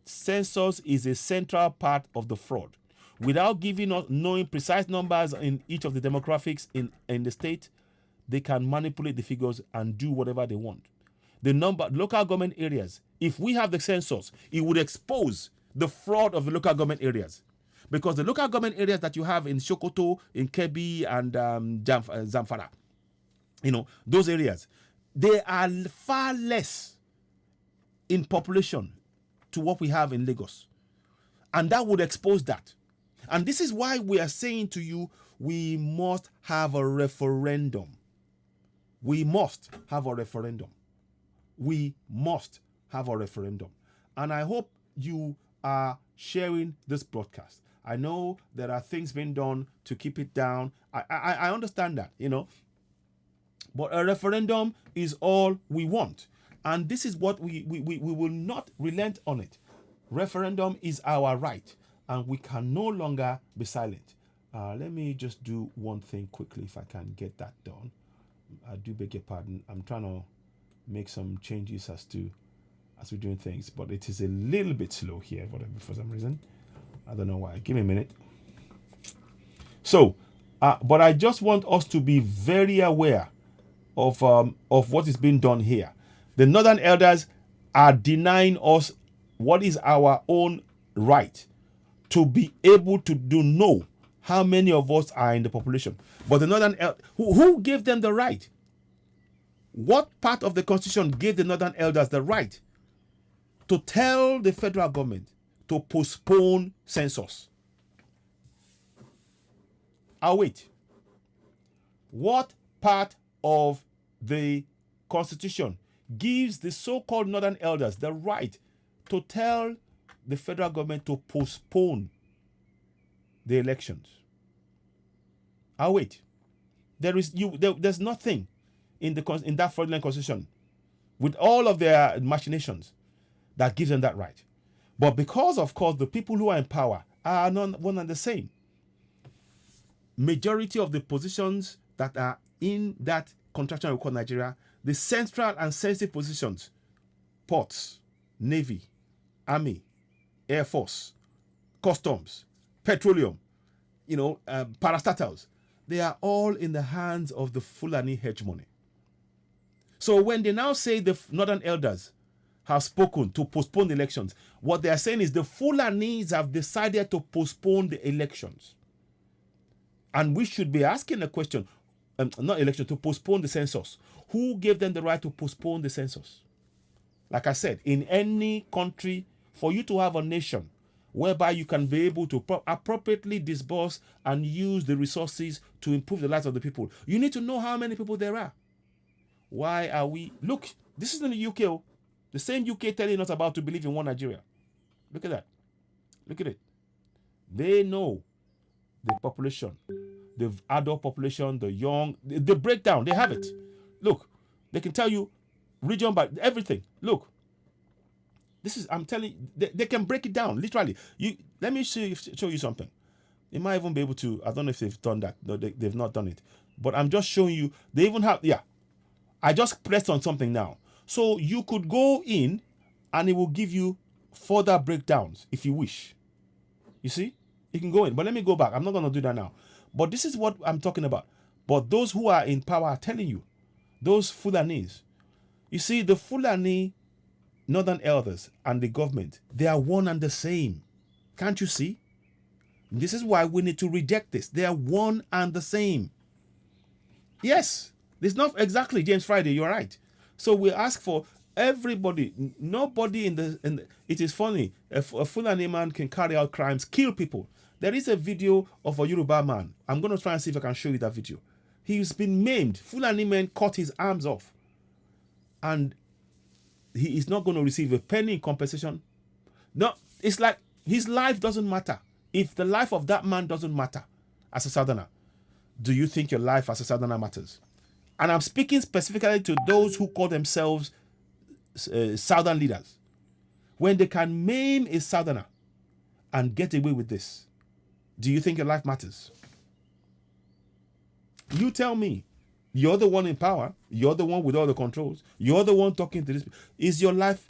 Census is a central part of the fraud. Without giving us knowing precise numbers in each of the demographics in the state, they can manipulate the figures and do whatever they want. The local government areas, if we have the census, it would expose the fraud of the local government areas. Because the local government areas that you have in Sokoto, in Kebbi, and Zamfara, those areas, they are far less in population to what we have in Lagos. And that would expose that. And this is why we are saying to you, we must have a referendum. We must have a referendum. We must have a referendum. And I hope you are sharing this broadcast. I know there are things being done to keep it down. I understand that, But a referendum is all we want. And this is what we will not relent on it. Referendum is our right. And we can no longer be silent. Let me just do one thing quickly if I can get that done. I do beg your pardon. I'm trying to make some changes as we're doing things, but it is a little bit slow here for some reason. I don't know why. Give me a minute. So, but I just want us to be very aware of what is being done here. The Northern elders are denying us what is our own right to be able to know how many of us are in the population. But the Northern who gave them the right? What part of the Constitution gave the Northern elders the right to tell the federal government to postpone census? I'll wait. What part of the Constitution gives the so-called Northern elders the right to tell the federal government to postpone the elections? I'll wait. There's nothing in that fraudulent constitution, with all of their machinations, that gives them that right. But because, of course, the people who are in power are not one and the same. Majority of the positions that are in that contraction we call Nigeria, the central and sensitive positions, ports, navy, army, air force, customs, petroleum, parastatals, they are all in the hands of the Fulani hegemony. So when they now say the Northern elders have spoken to postpone the elections, what they are saying is the Fulanis have decided to postpone the elections. And we should be asking a question, to postpone the census. Who gave them the right to postpone the census? Like I said, in any country, for you to have a nation whereby you can be able to appropriately disburse and use the resources to improve the lives of the people, you need to know how many people there are. Why are we... Look, this is in the UK. The same UK telling us about to believe in one Nigeria. Look at that. Look at it. They know the population, the adult population, the young, the breakdown. They have it. Look, they can tell you region by everything. Look, This is, I'm telling you, they can break it down literally. Let me show you something. They might even be able to. I don't know if they've done that. No, they've not done it. But I'm just showing you. They even have. Yeah, I just pressed on something now, so you could go in, and it will give you further breakdowns if you wish. You see, you can go in. But let me go back. I'm not going to do that now. But this is what I'm talking about. But those who are in power are telling you, those Fulanis. You see, the Fulani Northern elders and the government, they are one and the same. Can't you see? This is why we need to reject this. They are one and the same. Yes, it's not exactly James Friday. You're right. So we ask for everybody. Nobody in the. It is funny. A Fulani man can carry out crimes, kill people. There is a video of a Yoruba man. I'm going to try and see if I can show you that video. He's been maimed. Fulani men cut his arms off, and he is not going to receive a penny in compensation. No, it's like his life doesn't matter. If the life of that man doesn't matter as a Southerner, do you think your life as a Southerner matters? And I'm speaking specifically to those who call themselves Southern leaders. When they can maim a Southerner and get away with this, do you think your life matters? You tell me. You're the one in power. You're the one with all the controls. You're the one talking to this. Is your life,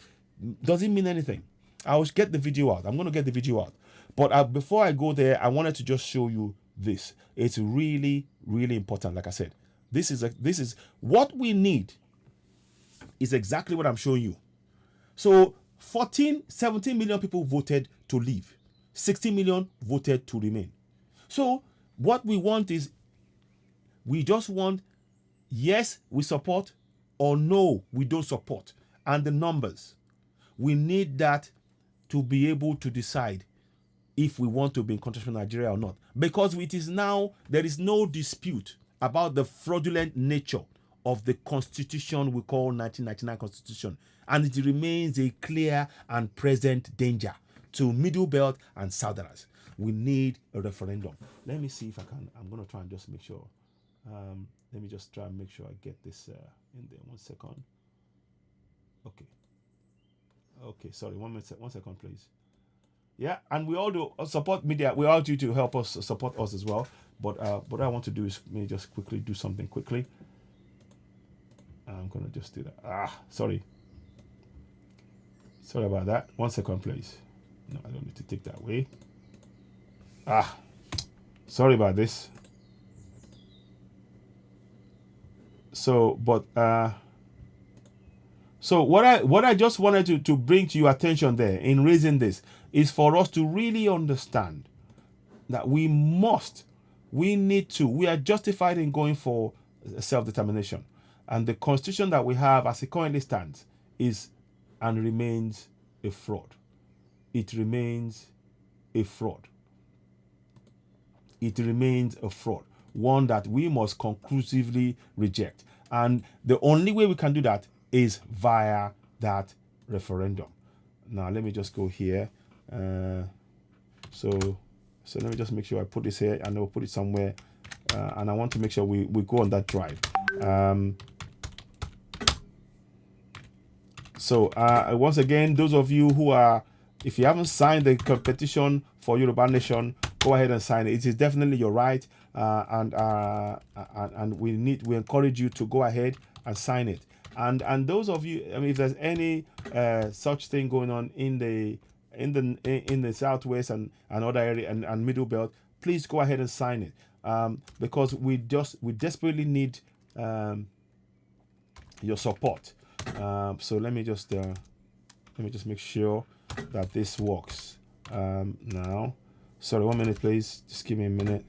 does it mean anything? I will get the video out. I'm going to get the video out. But before I go there, I wanted to just show you this. It's really, really important. Like I said, this is what we need is exactly what I'm showing you. So 17 million people voted to leave. 16 million voted to remain. So what we want is, we just want, yes, we support, or no, we don't support. And the numbers. We need that to be able to decide if we want to be in contraption Nigeria or not. Because it is now, there is no dispute about the fraudulent nature of the constitution we call 1999 Constitution. And it remains a clear and present danger to Middle Belt and Southerners. We need a referendum. Let me see if I can. I'm going to try and just make sure. Let me just try and make sure I get this in there. 1 second. Okay. Okay, sorry. 1 minute. 1 second, please. Yeah, and we all do support media. We all do to help us support us as well. But what I want to do is maybe just quickly do something quickly. I'm gonna just do that. Sorry. Sorry about that. 1 second, please. No, I don't need to take that way. Sorry about this. So, but so what I just wanted to bring to your attention there in raising this is for us to really understand that we are justified in going for self-determination. And the constitution that we have as it currently stands is and remains a fraud. It remains a fraud. It remains a fraud. One that we must conclusively reject. And the only way we can do that is via that referendum. Now, let me just go here. So let me just make sure I put this here, and I'll put it somewhere. And I want to make sure we go on that drive. Once again, those of you who are, if you haven't signed the competition for Yoruba Nation, go ahead and sign it. It is definitely your right, and we encourage you to go ahead and sign it. And those of you, I mean, if there's any such thing going on in the Southwest and other area and Middle Belt, please go ahead and sign it, because we desperately need your support. So let me just make sure that this works now. Sorry, 1 minute, please. Just give me a minute.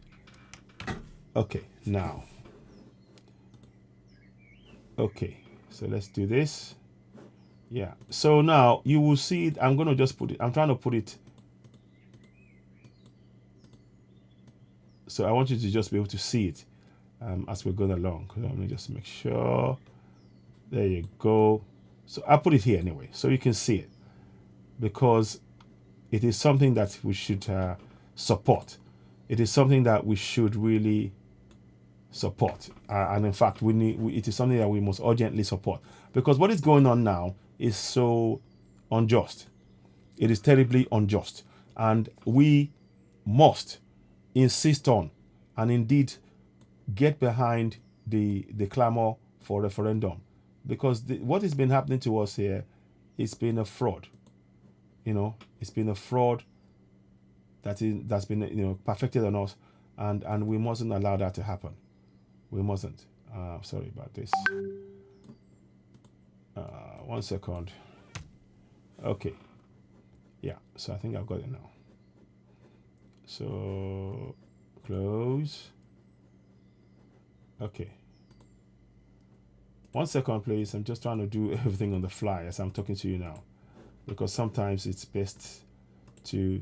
Okay, now. Okay, so let's do this. Yeah. So now you will see it. I'm going to just put it. I'm trying to put it. So I want you to just be able to see it as we're going along. Let me just make sure. There you go. So I put it here anyway, so you can see it, because it is something that we should support. It is something that we should really support, and in fact, it is something that we must urgently support, because what is going on now is so unjust. It is terribly unjust. And we must insist on and indeed get behind the clamor for referendum, because what has been happening to us here, it's been a fraud. It's been a fraud that's been perfected on us, and we mustn't allow that to happen. We mustn't. Sorry about this. 1 second. Okay. Yeah. So I think I've got it now. So close. Okay. 1 second, please. I'm just trying to do everything on the fly as I'm talking to you now, because sometimes it's best to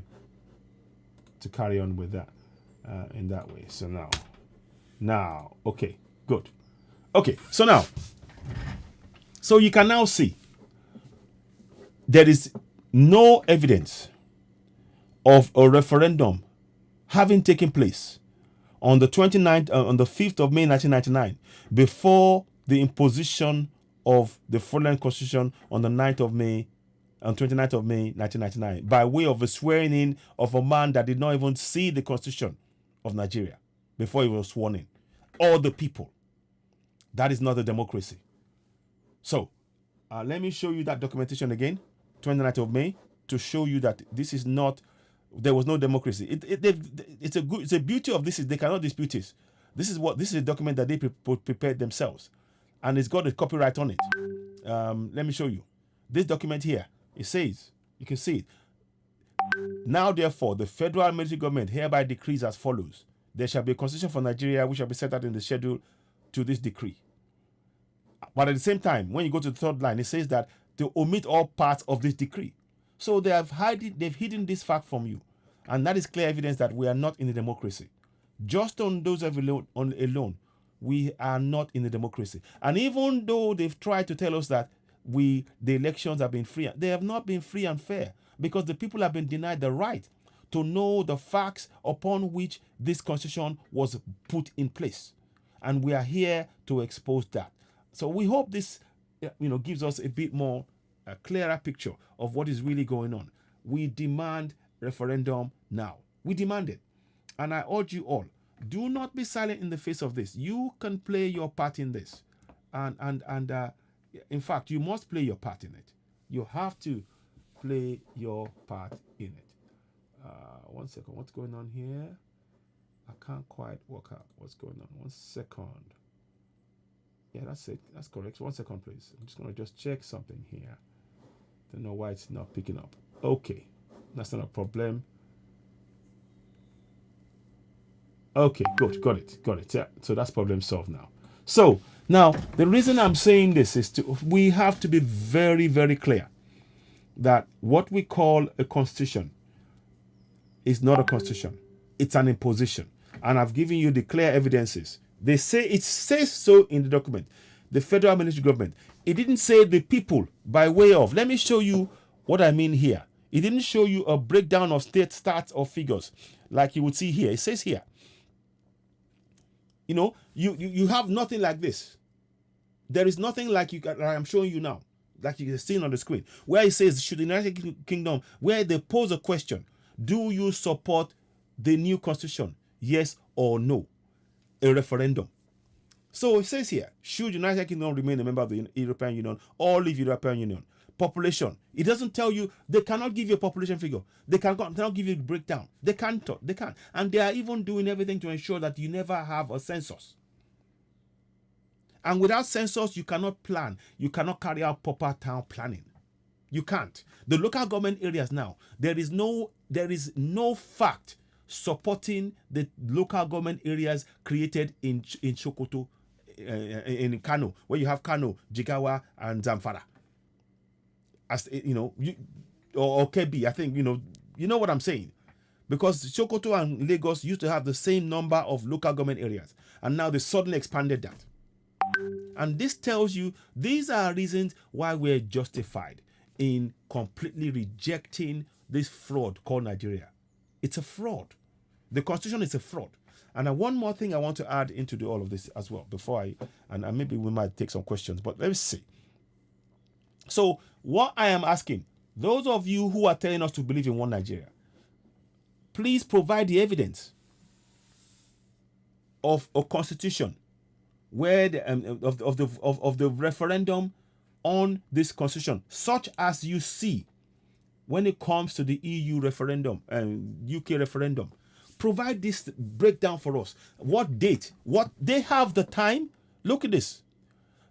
carry on with that in that way. So now, okay, good. Okay, so you can now see there is no evidence of a referendum having taken place on the 29th, on the 5th of May 1999, before the imposition of the fraudulent constitution on the 9th of May, on 29th of May 1999, by way of a swearing in of a man that did not even see the constitution of Nigeria before he was sworn in. All the people. That is not a democracy. So, let me show you that documentation again, 29th of May, to show you that this is not, there was no democracy. It's a beauty of this is they cannot dispute this. This is a document that they prepared themselves, and it's got a copyright on it. Let me show you this document here. It says, you can see it. Now, therefore, the federal military government hereby decrees as follows: there shall be a constitution for Nigeria, which shall be set out in the schedule to this decree. But at the same time, when you go to the third line, it says that to omit all parts of this decree. So they've hidden this fact from you, and that is clear evidence that we are not in a democracy. Just on those alone, we are not in a democracy. And even though they've tried to tell us that the elections have been free, they have not been free and fair, because the people have been denied the right to know the facts upon which this constitution was put in place. And we are here to expose that. So we hope this gives us a bit more a clearer picture of what is really going on. We demand referendum now. We demand it. And I urge you all, do not be silent in the face of this. You can play your part in this. And in fact, you must play your part in it. You have to play your part in it. 1 second. What's going on here? I can't quite work out what's going on. 1 second. Yeah, that's it. That's correct. 1 second, please. I'm just going to check something here. Don't know why it's not picking up. Okay. That's not a problem. Okay, good. Got it. Yeah. So that's problem solved now. So now the reason I'm saying this is we have to be very, very clear that what we call a constitution is not a constitution. It's an imposition. And I've given you the clear evidences. They say it says so in the document. The federal military government. It didn't say the people by way of. Let me show you what I mean here. It didn't show you a breakdown of state stats or figures like you would see here. It says here. You have nothing like this. There is nothing like I'm showing you now, like you can see on the screen, where it says, should the United Kingdom, where they pose a question, do you support the new constitution? Yes or no? A referendum. So it says here, should the United Kingdom remain a member of the European Union or leave the European Union? Population. It doesn't tell you, they cannot give you a population figure. They cannot give you a breakdown. They can't. And they are even doing everything to ensure that you never have a census. And without census, you cannot plan. You cannot carry out proper town planning. You can't. The local government areas now, there is no fact supporting the local government areas created in Sokoto, in Kano, where you have Kano, Jigawa, and Zamfara. As or Kebbi, I think you know what I'm saying, because Sokoto and Lagos used to have the same number of local government areas, and now they suddenly expanded that. And this tells you these are reasons why we're justified in completely rejecting this fraud called Nigeria. It's a fraud. The constitution is a fraud. And one more thing I want to add into all of this as well before and maybe we might take some questions, but let's see. So what I am asking, Those of you who are telling us to believe in one Nigeria, please provide the evidence of a constitution where of the referendum on this constitution, such as you see when it comes to the EU referendum and UK referendum. Provide this breakdown for us. What date? What they have the time? Look at this.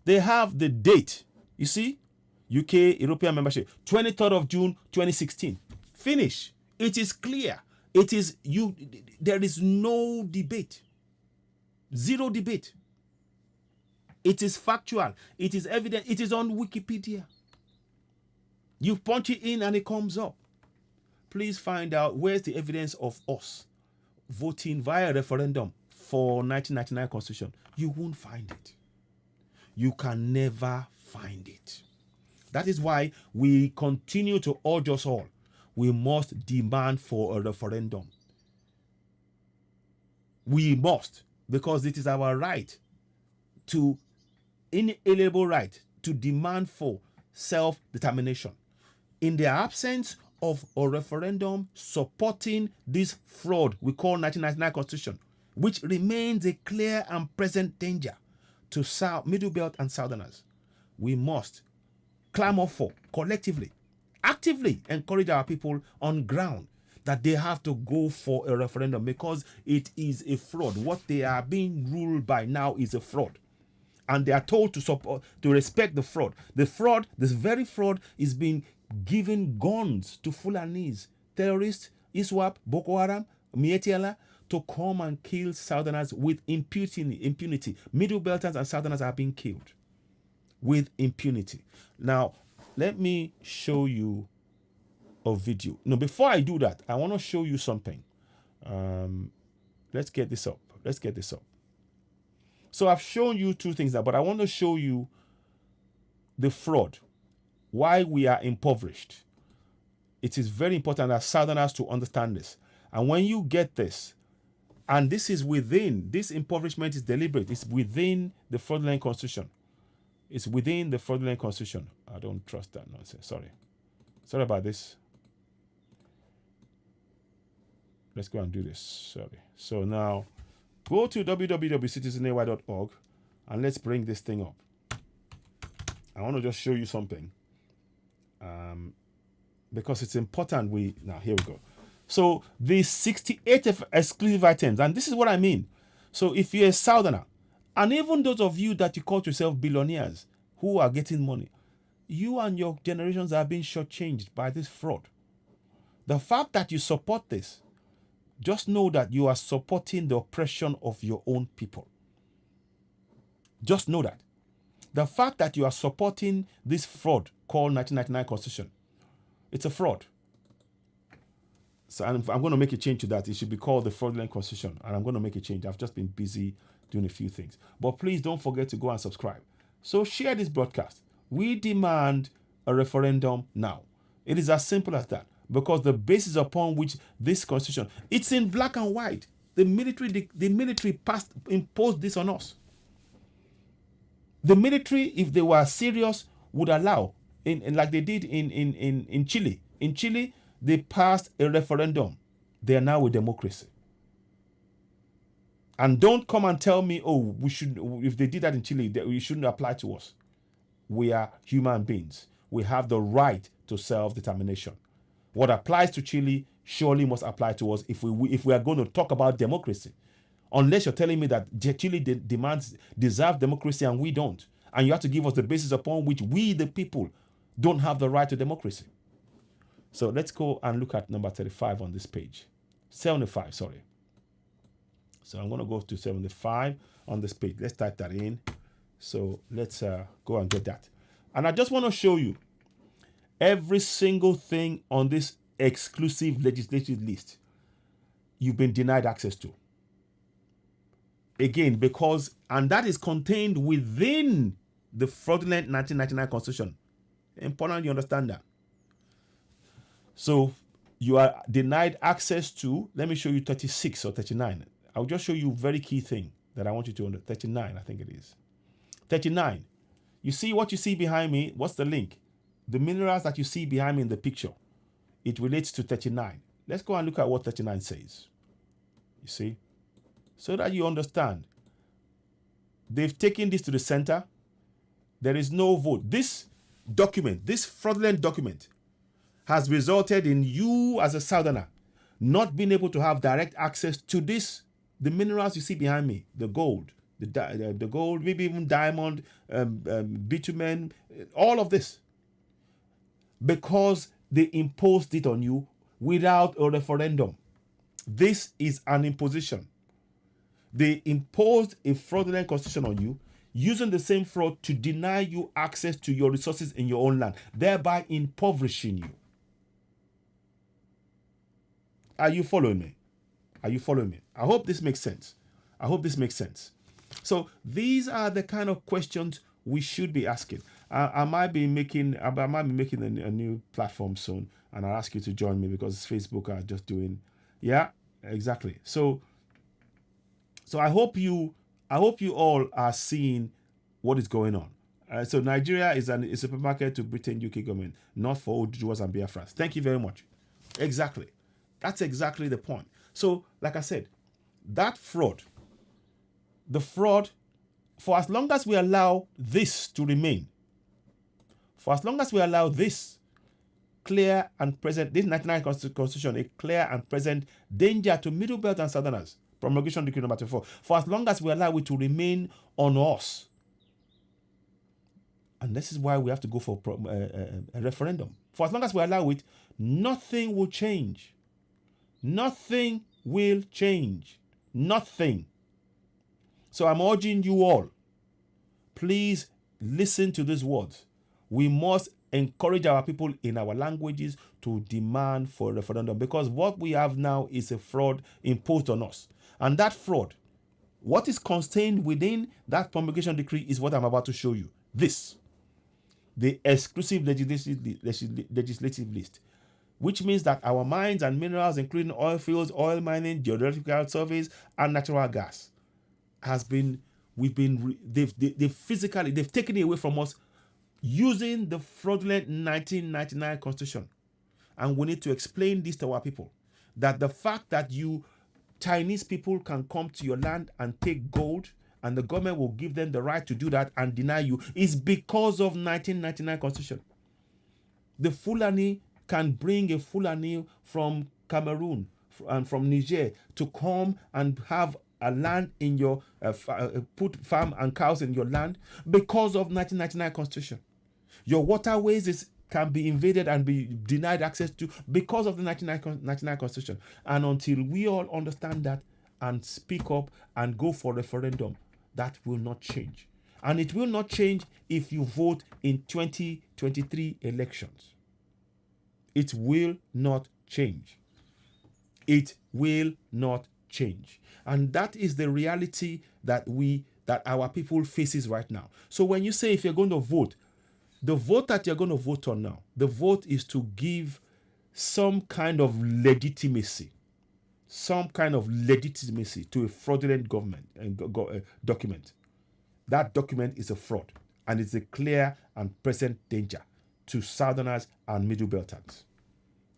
They have the date. You see? UK European membership, 23rd of June 2016. Finish. It is clear. It is you. There is no debate. Zero debate. It is factual. It is evident. It is on Wikipedia. You punch it in and it comes up. Please find out where's the evidence of us voting via referendum for 1999 Constitution. You won't find it. You can never find it. That is why we continue to urge us all. We must demand for a referendum. We must, because it is our right, to inalienable right, to demand for self-determination. In the absence of a referendum supporting this fraud we call 1999 Constitution, which remains a clear and present danger to Middle Belt and Southerners, we must clamor for, collectively, actively encourage our people on ground that they have to go for a referendum, because it is a fraud. What they are being ruled by now is a fraud. And they are told to support, to respect the fraud. The fraud, this very fraud, is being giving guns to Fulanese, terrorists, ISWAP, Boko Haram, Mietiala, to come and kill Southerners with impunity. Middle Belters and Southerners are being killed with impunity. Now, let me show you a video. No, before I do that, I want to show you something. Let's get this up. So I've shown you two things now, but I want to show you the fraud, why we are impoverished. It is very important as Southerners to understand this. And when you get this, and this impoverishment is deliberate, it's within the fraudulent constitution. It's within the fraudulent constitution. I don't trust that nonsense. Sorry about this. Let's go and do this. Sorry. So now, go to www.citizenay.org and let's bring this thing up. I want to just show you something. Because it's important now here we go. So the 68 exclusive items, and this is what I mean. So if you're a Southerner, and even those of you that you call yourself billionaires who are getting money, you and your generations are being shortchanged by this fraud. The fact that you support this, just know that you are supporting the oppression of your own people. Just know that. The fact that you are supporting this fraud called 1999 Constitution, it's a fraud. So I'm going to make a change to that. It should be called the fraudulent Constitution, and I'm going to make a change. I've just been busy doing a few things. But please don't forget to go and subscribe. So share this broadcast. We demand a referendum now. It is as simple as that. Because the basis upon which this constitution, it's in black and white. The military imposed this on us. The military, if they were serious, would allow, like they did in Chile. In Chile, they passed a referendum. They are now a democracy. And don't come and tell me, oh, if they did that in Chile, it shouldn't apply to us. We are human beings. We have the right to self-determination. What applies to Chile surely must apply to us if we are going to talk about democracy. Unless you're telling me that Chile deserve democracy and we don't. And you have to give us the basis upon which we, the people, don't have the right to democracy. So let's go and look at number 35 on this page. 75, sorry. So I'm going to go to 75 on this page. Let's type that in. So let's go and get that. And I just want to show you every single thing on this exclusive legislative list you've been denied access to. Again, and that is contained within the fraudulent 1999 Constitution. Important you understand that. So you are denied access to, let me show you 36 or 39. I'll just show you a very key thing that I want you to understand. 39, I think it is. 39. You see what you see behind me? What's the link? the minerals that you see behind me in the picture, it relates to 39. Let's go and look at what 39 says. You see? So that you understand. They've taken this to the center. There is no vote. This document, this fraudulent document, has resulted in you as a Southerner not being able to have direct access to this, the minerals you see behind me, the gold, the gold, maybe even diamond, bitumen, all of this, because they imposed it on you without a referendum. This is an imposition. They imposed a fraudulent constitution on you, using the same fraud to deny you access to your resources in your own land, thereby impoverishing you. Are you following me? Are you following me? I hope this makes sense. I hope this makes sense. So these are the kind of questions we should be asking. I might be making a new platform soon, and I'll ask you to join me because Facebook are just doing, yeah, exactly. So I hope you all are seeing what is going on. So Nigeria is a supermarket to Britain, UK government, not for Oduduwas and Biafras. Thank you very much. Exactly. That's exactly the point. So, like I said, that fraud, the fraud, for as long as we allow this to remain, for as long as we allow this clear and present, this 99 Constitution, a clear and present danger to Middle Belt and Southerners, promulgation decree number 24, for as long as we allow it to remain on us, and this is why we have to go for a referendum. For as long as we allow it, nothing will change. Nothing will change. Nothing. So I'm urging you all, please listen to these words. We must encourage our people in our languages to demand for a referendum, because what we have now is a fraud imposed on us. And that fraud, what is contained within that promulgation decree is what I'm about to show you. This, the exclusive legislative list, which means that our mines and minerals, including oil fields, oil mining, geological surveys, and natural gas, they've taken it away from us using the fraudulent 1999 Constitution. And we need to explain this to our people, that the fact that Chinese people can come to your land and take gold, and the government will give them the right to do that and deny you, is because of 1999 Constitution. The Fulani can bring a Fulani from Cameroon and from Niger to come and have a land in your, put farm and cows in your land because of 1999 Constitution. Your waterways can be invaded and be denied access to because of the 1999 Constitution. And until we all understand that and speak up and go for referendum, that will not change. And it will not change if you vote in 2023 elections. It will not change. It will not change. And that is the reality that our people faces right now. So when you say if you're going to vote, the vote that you're going to vote on now, the vote is to give some kind of legitimacy to a fraudulent government document. That document is a fraud, and it's a clear and present danger to Southerners and Middle Belters.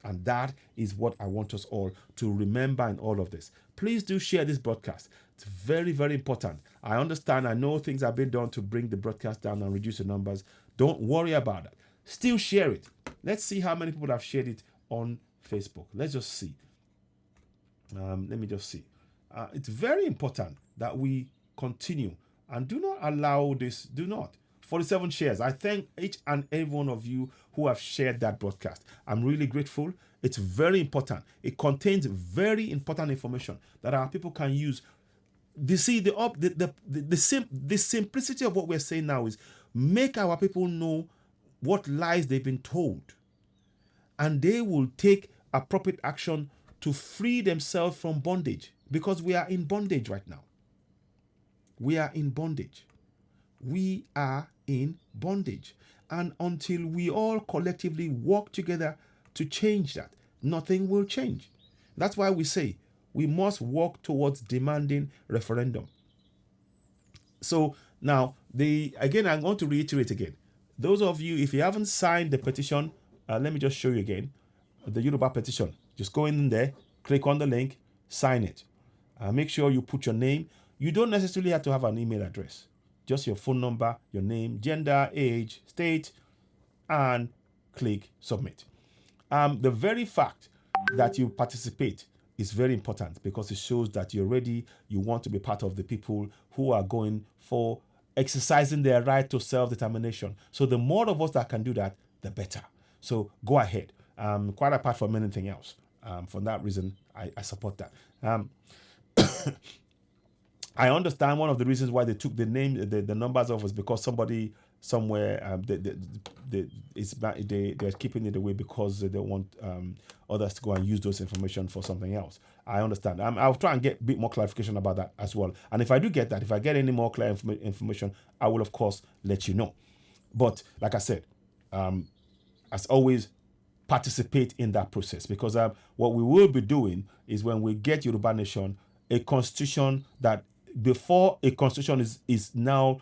And that is what I want us all to remember in all of this. Please do share this broadcast. It's very, very important. I understand. I know things have been done to bring the broadcast down and reduce the numbers. Don't worry about that. Still share it. Let's see how many people have shared it on Facebook. Let's just see. Let me just see. It's very important that we continue and do not allow this. Do not. 47 shares. I thank each and every one of you who have shared that broadcast. I'm really grateful. It's very important. It contains very important information that our people can use. You see, the simplicity of what we're saying now is make our people know what lies they've been told, and they will take appropriate action to free themselves from bondage, because we are in bondage right now. We are in bondage. We are in bondage. And until we all collectively work together to change that, nothing will change. That's why we say we must work towards demanding referendum. So now, I'm going to reiterate again. Those of you, if you haven't signed the petition, let me just show you again. The Yoruba petition. Just go in there, click on the link, sign it. Make sure you put your name. You don't necessarily have to have an email address. Just your phone number, your name, gender, age, state, and click submit. The very fact that you participate is very important because it shows that you're ready, you want to be part of the people who are going for exercising their right to self-determination. So the more of us that can do that, the better. So go ahead. Quite apart from anything else. For that reason, I support that. I understand one of the reasons why they took the name, the numbers off is because somebody somewhere they're keeping it away because they don't want others to go and use those information for something else. I understand. I'll try and get a bit more clarification about that as well. And if I do get that, if I get any more clear information, I will of course let you know. But like I said, as always, participate in that process because what we will be doing is when we get Yoruba Nation, a constitution that before a constitution is now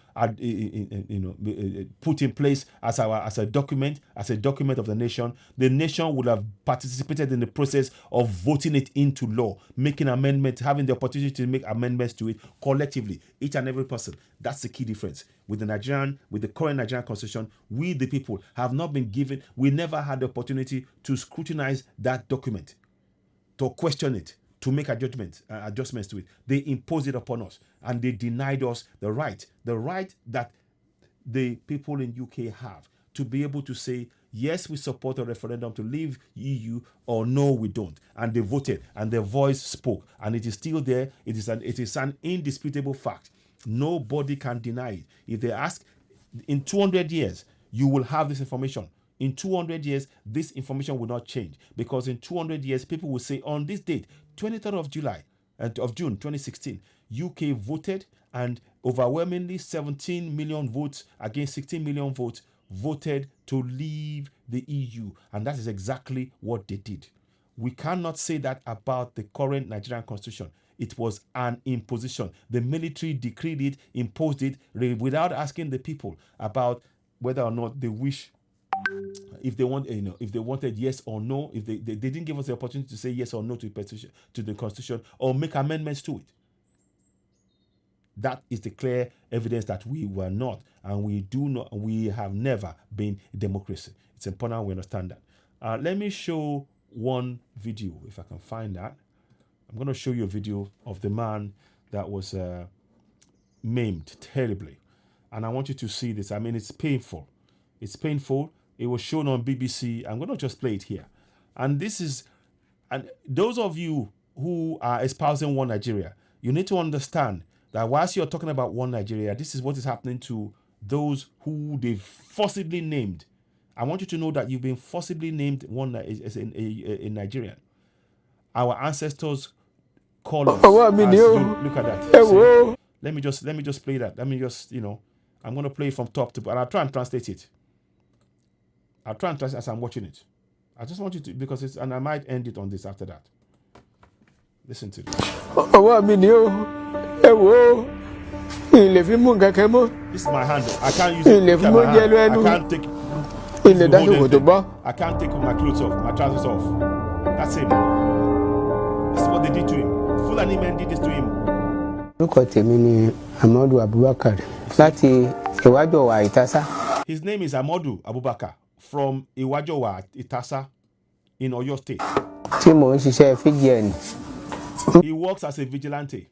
put in place as a document of the nation would have participated in the process of voting it into law, making amendments, having the opportunity to make amendments to it collectively, each and every person. That's the key difference with the current Nigerian constitution. We the people have not been given, we never had the opportunity to scrutinize that document, to question it, to make adjustments to it. They imposed it upon us and they denied us the right that the people in UK have to be able to say, yes, we support a referendum to leave EU or no, we don't. And they voted and their voice spoke and it is still there. It is an indisputable fact. Nobody can deny it. If they ask, in 200 years, you will have this information. In 200 years, this information will not change because in 200 years, people will say on this date, 23rd of June 2016, UK voted and overwhelmingly 17 million votes against 16 million votes voted to leave the EU. And that is exactly what they did. We cannot say that about the current Nigerian constitution. It was an imposition. The military decreed it, imposed it without asking the people about whether or not they wish, if they want, if they wanted yes or no, if they didn't give us the opportunity to say yes or no to the constitution or make amendments to it. That is the clear evidence that we were not, and we have never been a democracy. It's important we understand that. Let me show one video if I can find that. I'm going to show you a video of the man that was maimed terribly, and I want you to see this. I mean, it's painful. It's painful. It was shown on BBC. I'm going to just play it here. And those of you who are espousing one Nigeria, you need to understand that whilst you're talking about one Nigeria, this is what is happening to those who they've forcibly named. I want you to know that you've been forcibly named as a Nigerian. Our ancestors call us. Look at that. See? Let me just play that. Let me just, I'm going to play from top to bottom. I'll try and translate it. I'll try and translate as I'm watching it. I just want you to, because and I might end it on this after that. Listen to this. This is my handle. I can't use it. I can't take. I can't take my clothes off, my trousers off. That's him. This is what they did to him. Fulani men did this to him. His name is Amadu Abubakar from Iwajowa, Itasa, in Oyo State. He works as a vigilante.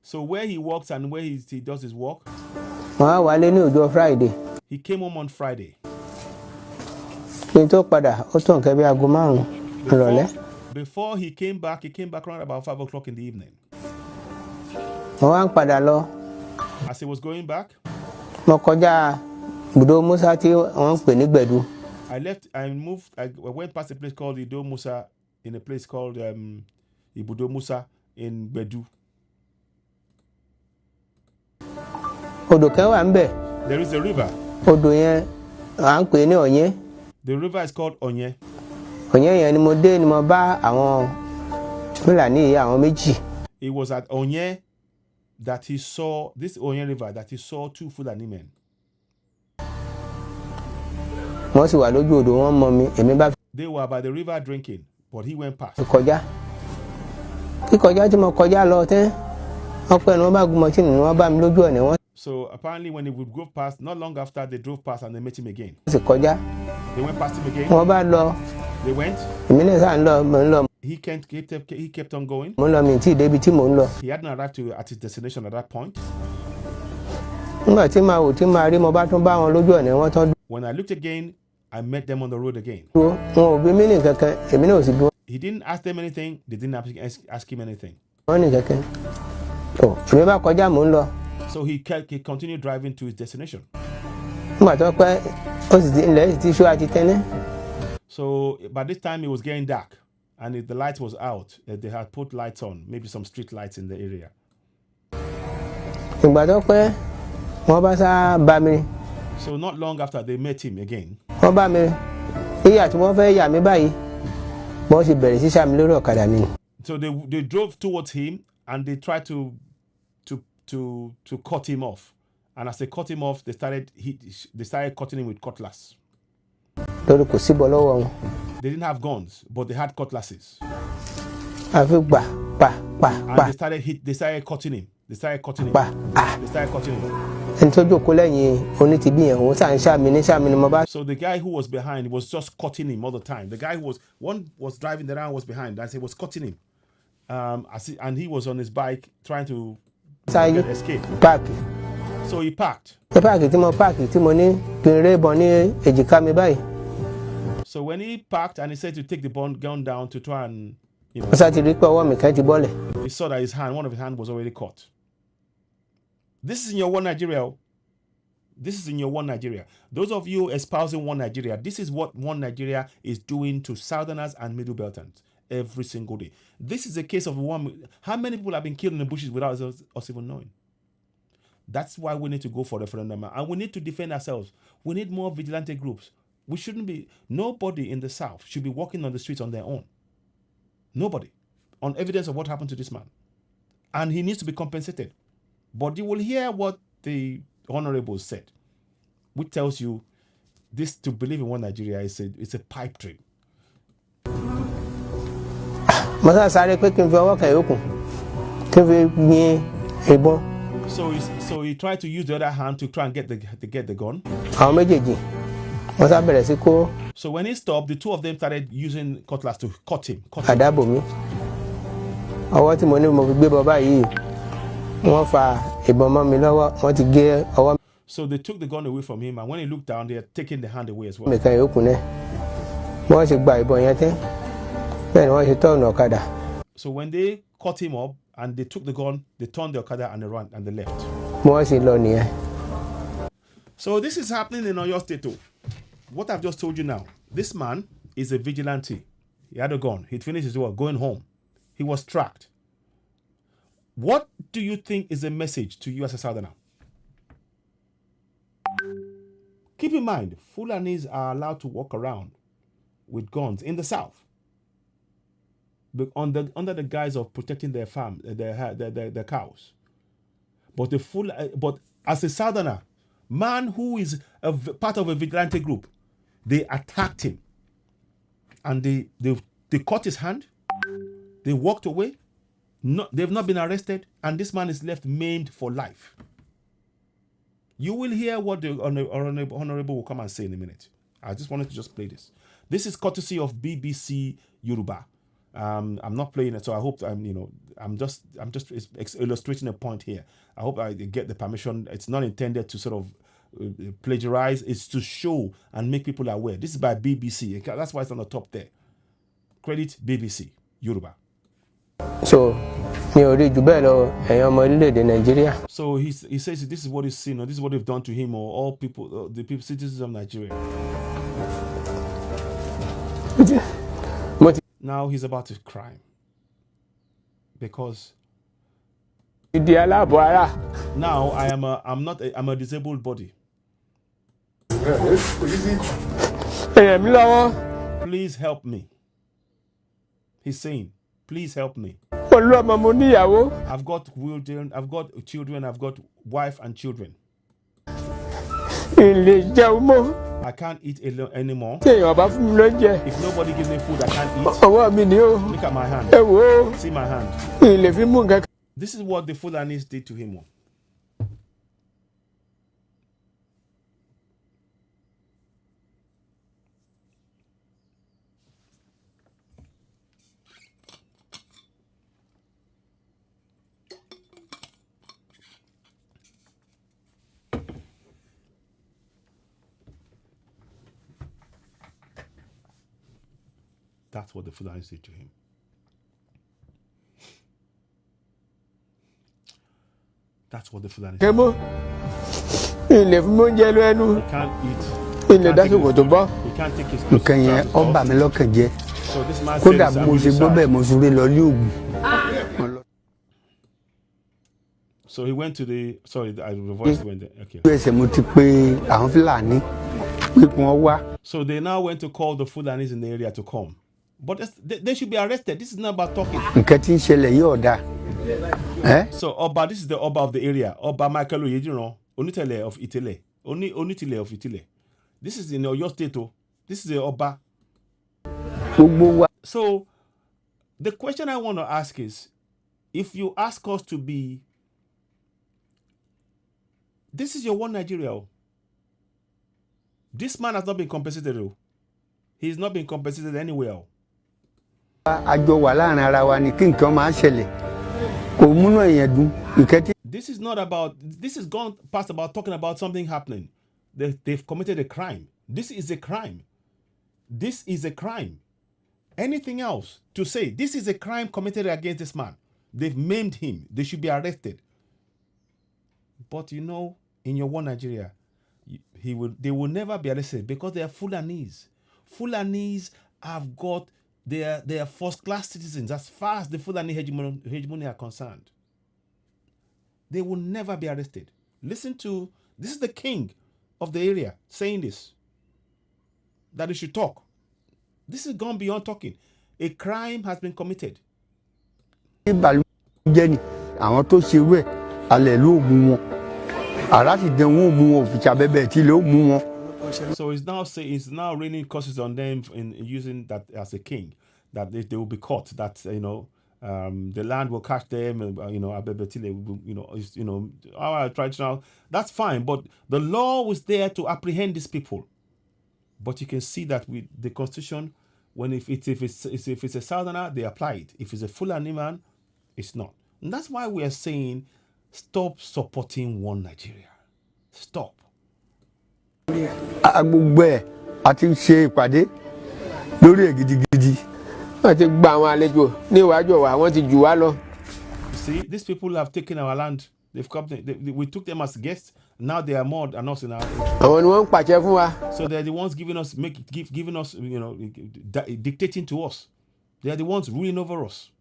So where he works and where he does his work, he came home on Friday. Before he came back around about 5 o'clock in the evening. As he was going back, I went past a place called Ido Musa in a place called Ibudo Musa in Bedu. There is a river. The river is called Onye. It was at Onye that he saw, this Onye river, that he saw two Fulani men. wọ́n sì wà lójú odò wọ́n mọ mi èmi bá. They were by the river drinking, but he went past. kíkọjá tí mo kọjá lọ tẹ́ ọpẹ́ ni wọ́n bá gun mọ́tínì ni wọ́n bá mi lójú ọ̀nà wọn. So apparently when they would go past, not long after they drove past and they met him again. sì kọjá. They went past him again. wọ́n bá lọ. They went. èmi náà sá ń lọ mo ń lọ. He kept on going. mo ń lọ mi tí débi tí mo ń lọ. He hadn't arrived at his destination at that point. nígbà tí màá wò tí màá rí mo bá tún bá wọn lójú ọ̀nà wọn tán. When I looked again, I met them on the road again. wọn ò bí mí ní kankan èmi náà ò sì bí wọn. He didn't ask them anything. They didn't ask him anything. wọ́n ní kankan. èmi bá kọjá mò ń lọ. So he continued driving to his destination. nígbà tó pẹ́ ó sì ilẹ̀ ti ṣú àti tẹ́lẹ̀. So by this time it was getting dark and the light was out. They had put lights on, maybe some street lights in the area. ìgbà tó pẹ́ wọ́n bá sá bá mi. So not long after they met him again. wọ́n bá mi ìyá tí wọ́n fẹ́ yà mí báyìí wọ́n sì bẹ̀rẹ̀ sí sá mi lórí ọ̀kadà mi. So they drove towards him and they tried to cut him off. And as they cut him off, they started cutting him with cutlass. lórí kò síbọ̀ lọ́wọ́ wọn. They didn't have guns, but they had cutlasses. àfi pa. And they started cutting him. They started cutting him. ẹni tó jókòó lẹ́yìn onítìbí yẹn òun sá ń ṣá mi ni mo bá. So the guy who was behind was just cutting him all the time. The guy who was driving the round was behind, as he was cutting him. And he was on his bike trying to escape. Páàkì. So he parked. páàkì tí mo ní kí n ré ìbọn ní èjìká mi báyìí. So when he parked and he said to take the gun down to try and, wọ́n sá ti rí pé ọwọ́ mi kan ti bọ́lẹ̀. he saw that one of his hands was already caught. This is in your one Nigeria. This is in your one Nigeria. Those of you espousing one Nigeria, this is what one Nigeria is doing to Southerners and Middle Beltons every single day. This is a case of how many people have been killed in the bushes without us even knowing? That's why we need to go for referendum, and we need to defend ourselves. We need more vigilante groups. Nobody in the South should be walking on the streets on their own. Nobody. On evidence of what happened to this man. And he needs to be compensated. But you will hear what the Honorable said, which tells you this, to believe in one Nigeria is a pipe dream. So he tried to use the other hand to try and get the gun. So when he stopped, the two of them started using cutlass to cut him. So they took the gun away from him, and when he looked down, they had taken the hand away as well. So when they cut him up and they took the gun, they turned the Okada and they ran and they left. So this is happening in Oyo State too. What I've just told you now, this man is a vigilante. He had a gun. He'd finished his work, going home. He was tracked. What do you think is the message to you as a Southerner? Keep in mind, Fulanis are allowed to walk around with guns in the South, but under the guise of protecting their farm, their cows. But as a Southerner, man who is part of a vigilante group, they attacked him, and they cut his hand. They walked away. They've not been arrested, and this man is left maimed for life. You will hear what the honorable will come and say in a minute. I just wanted to just play this. This is courtesy of BBC Yoruba. I'm not playing it, so I hope I'm just illustrating a point here. I hope I get the permission. It's not intended to sort of plagiarize. It's to show and make people aware. This is by BBC. That's why it's on the top there. Credit BBC Yoruba. So he says this is what he's seen, or this is what they've done to him, or all people, the people, citizens of Nigeria. Now he's about to cry because now I'm a disabled body. Please help me. He's saying, please help me. I've got children, I've got wife and children. I can't eat alone anymore. tí èèyàn bá fún mi lóúnjẹ If nobody gives me food, I can't eat. ọwọ́ mi ni ó Look at my hand. ẹ wò ó See my hand. mi lè fi mú nǹkan kan. This is what the Fulanis did to him. That's what the Fulanis did to him. That's what the Fulanis ẹ did. mọ́ mi lè fún mi oúnjẹ lọ ẹnu He can't eat. mi lè dásìkò tó bọ́. He can't take his clothes. nǹkan yẹn ó bà mí lọ́kàn jẹ́ So this man kódà says, bí mo I'm ṣe really gbọ́ bẹ́ẹ̀ sad. mo súré lọ ní Ògùn. So he went to the, sorry, the voice went there. Okay. ojú ẹsẹ̀ mo ti pe àwọn Fúlàní pé kí wọ́n wá. So they now went to call the Fulanis in the area to come. But they should be arrested. This is not about talking. nǹkan tí ń ṣẹlẹ̀ yìí ọ̀dà. So Oba, this is the Oba of the area. Oba Michael Oyediro, Onitele of Itile. Onitile of Itile. This is in Oyo State. This is the Oba. gbogbo wa So the question I want to ask is, if you ask us to be, this is your one Nigeria. This man has not been compensated. He's not been compensated anywhere. àjọ wà láàrin ara wa ni kí nǹkan máa ṣẹlẹ̀ kò múnú èèyàn dùn nǹkan tí. This is not about, this is gone past about talking about something happening. They've committed a crime. This is a crime. This is a crime. Anything else to say, this is a crime committed against this man. They've maimed him. They should be arrested. But you know, in your one Nigeria, they will never be arrested because they are Fulanese. Fulanese have got they are first class citizens as far as the Fulani hegemony are concerned. They will never be arrested. Listen to, this is the king of the area saying this, that they should talk. This is gone beyond talking. A crime has been committed. ìbàlújẹ́ ni àwọn tó ṣe wẹ̀ alẹ́ ló mú wọn àrà sì dẹ̀ wọ́n mú wọn òfìṣà bẹ́bẹ̀ tí ló mú wọn. So it's now saying, it's now raining curses on them in using that as a king, that they will be caught, that the land will catch them, Abebetile, our traditional, that's fine, but the law was there to apprehend these people. But you can see that with the constitution, when if it's a southerner, they apply it. If it's a Fulani man, it's not. And that's why we are saying, stop supporting one Nigeria. Stop. gbogbo ẹ̀ a ti ṣe ìpàdé lórí ẹ̀ gidigidi. wọ́n ti gba àwọn àlejò níwájú wa wọ́n ti jù wá lọ. See, these people have taken our land. They've come. We took them as guests. Now they are more than us in our. àwọn ni wọ́n ń pàṣẹ fún wa. So they're the ones giving us, dictating to us. They are the ones ruling over us.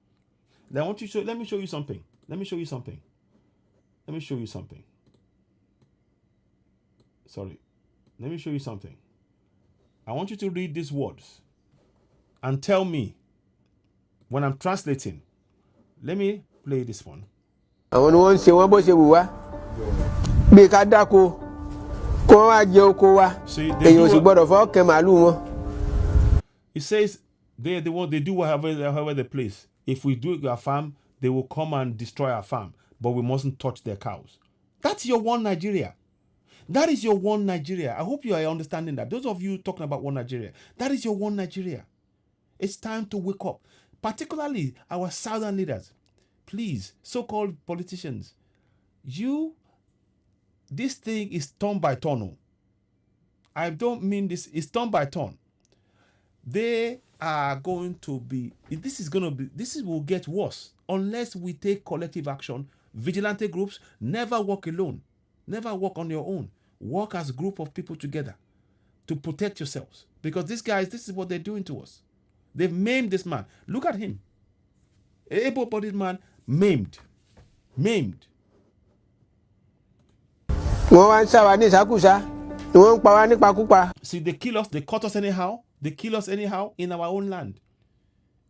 They want you to let me show you something. Let me show you something. Let me show you something. Sorry. Let me show you something. I want you to read these words and tell me when I'm translating. Let me play this one. àwọn ni wọ́n ń ṣe wọ́n bó ṣe wù wá bí ká dáko kó wọ́n wá jẹ oko wa èyí ò sì gbọ́dọ̀ fọ́ kẹ́ màálù wọn. It says they do however they please. If we do our farm, they will come and destroy our farm, but we mustn't touch their cows. That's your one Nigeria. That is your one Nigeria. I hope you are understanding that. Those of you talking about one Nigeria, that is your one Nigeria. It's time to wake up, particularly our southern leaders. Please, so-called politicians, this thing is turn by turn. I don't mean this, it's turn by turn. They are going to be, this will get worse unless we take collective action. Vigilante groups never work alone. Never work on your own. Work as a group of people together to protect yourselves. Because these guys, this is what they're doing to us. They've maimed this man. Look at him. An able-bodied man, maimed. Maimed. wọ́n wá ń sá wa ní ìsákúsá ni wọ́n ń pa wá nípakúpa. See, they kill us, they cut us anyhow. They kill us anyhow in our own land.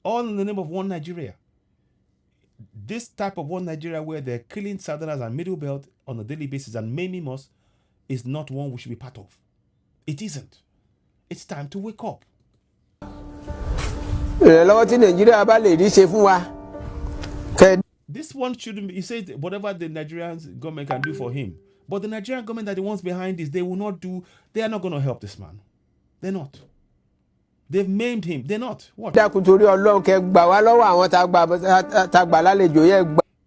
All in the name of one Nigeria. This type of one Nigeria where they're killing Southerners and Middle Belt on a daily basis and maiming us is not one we should be part of. It isn't. It's time to wake up. This one shouldn't be, he says whatever the Nigerian government can do for him. But the Nigerian government are the ones behind this. They are not going to help this man. They're not. They've maimed him. They're not. What?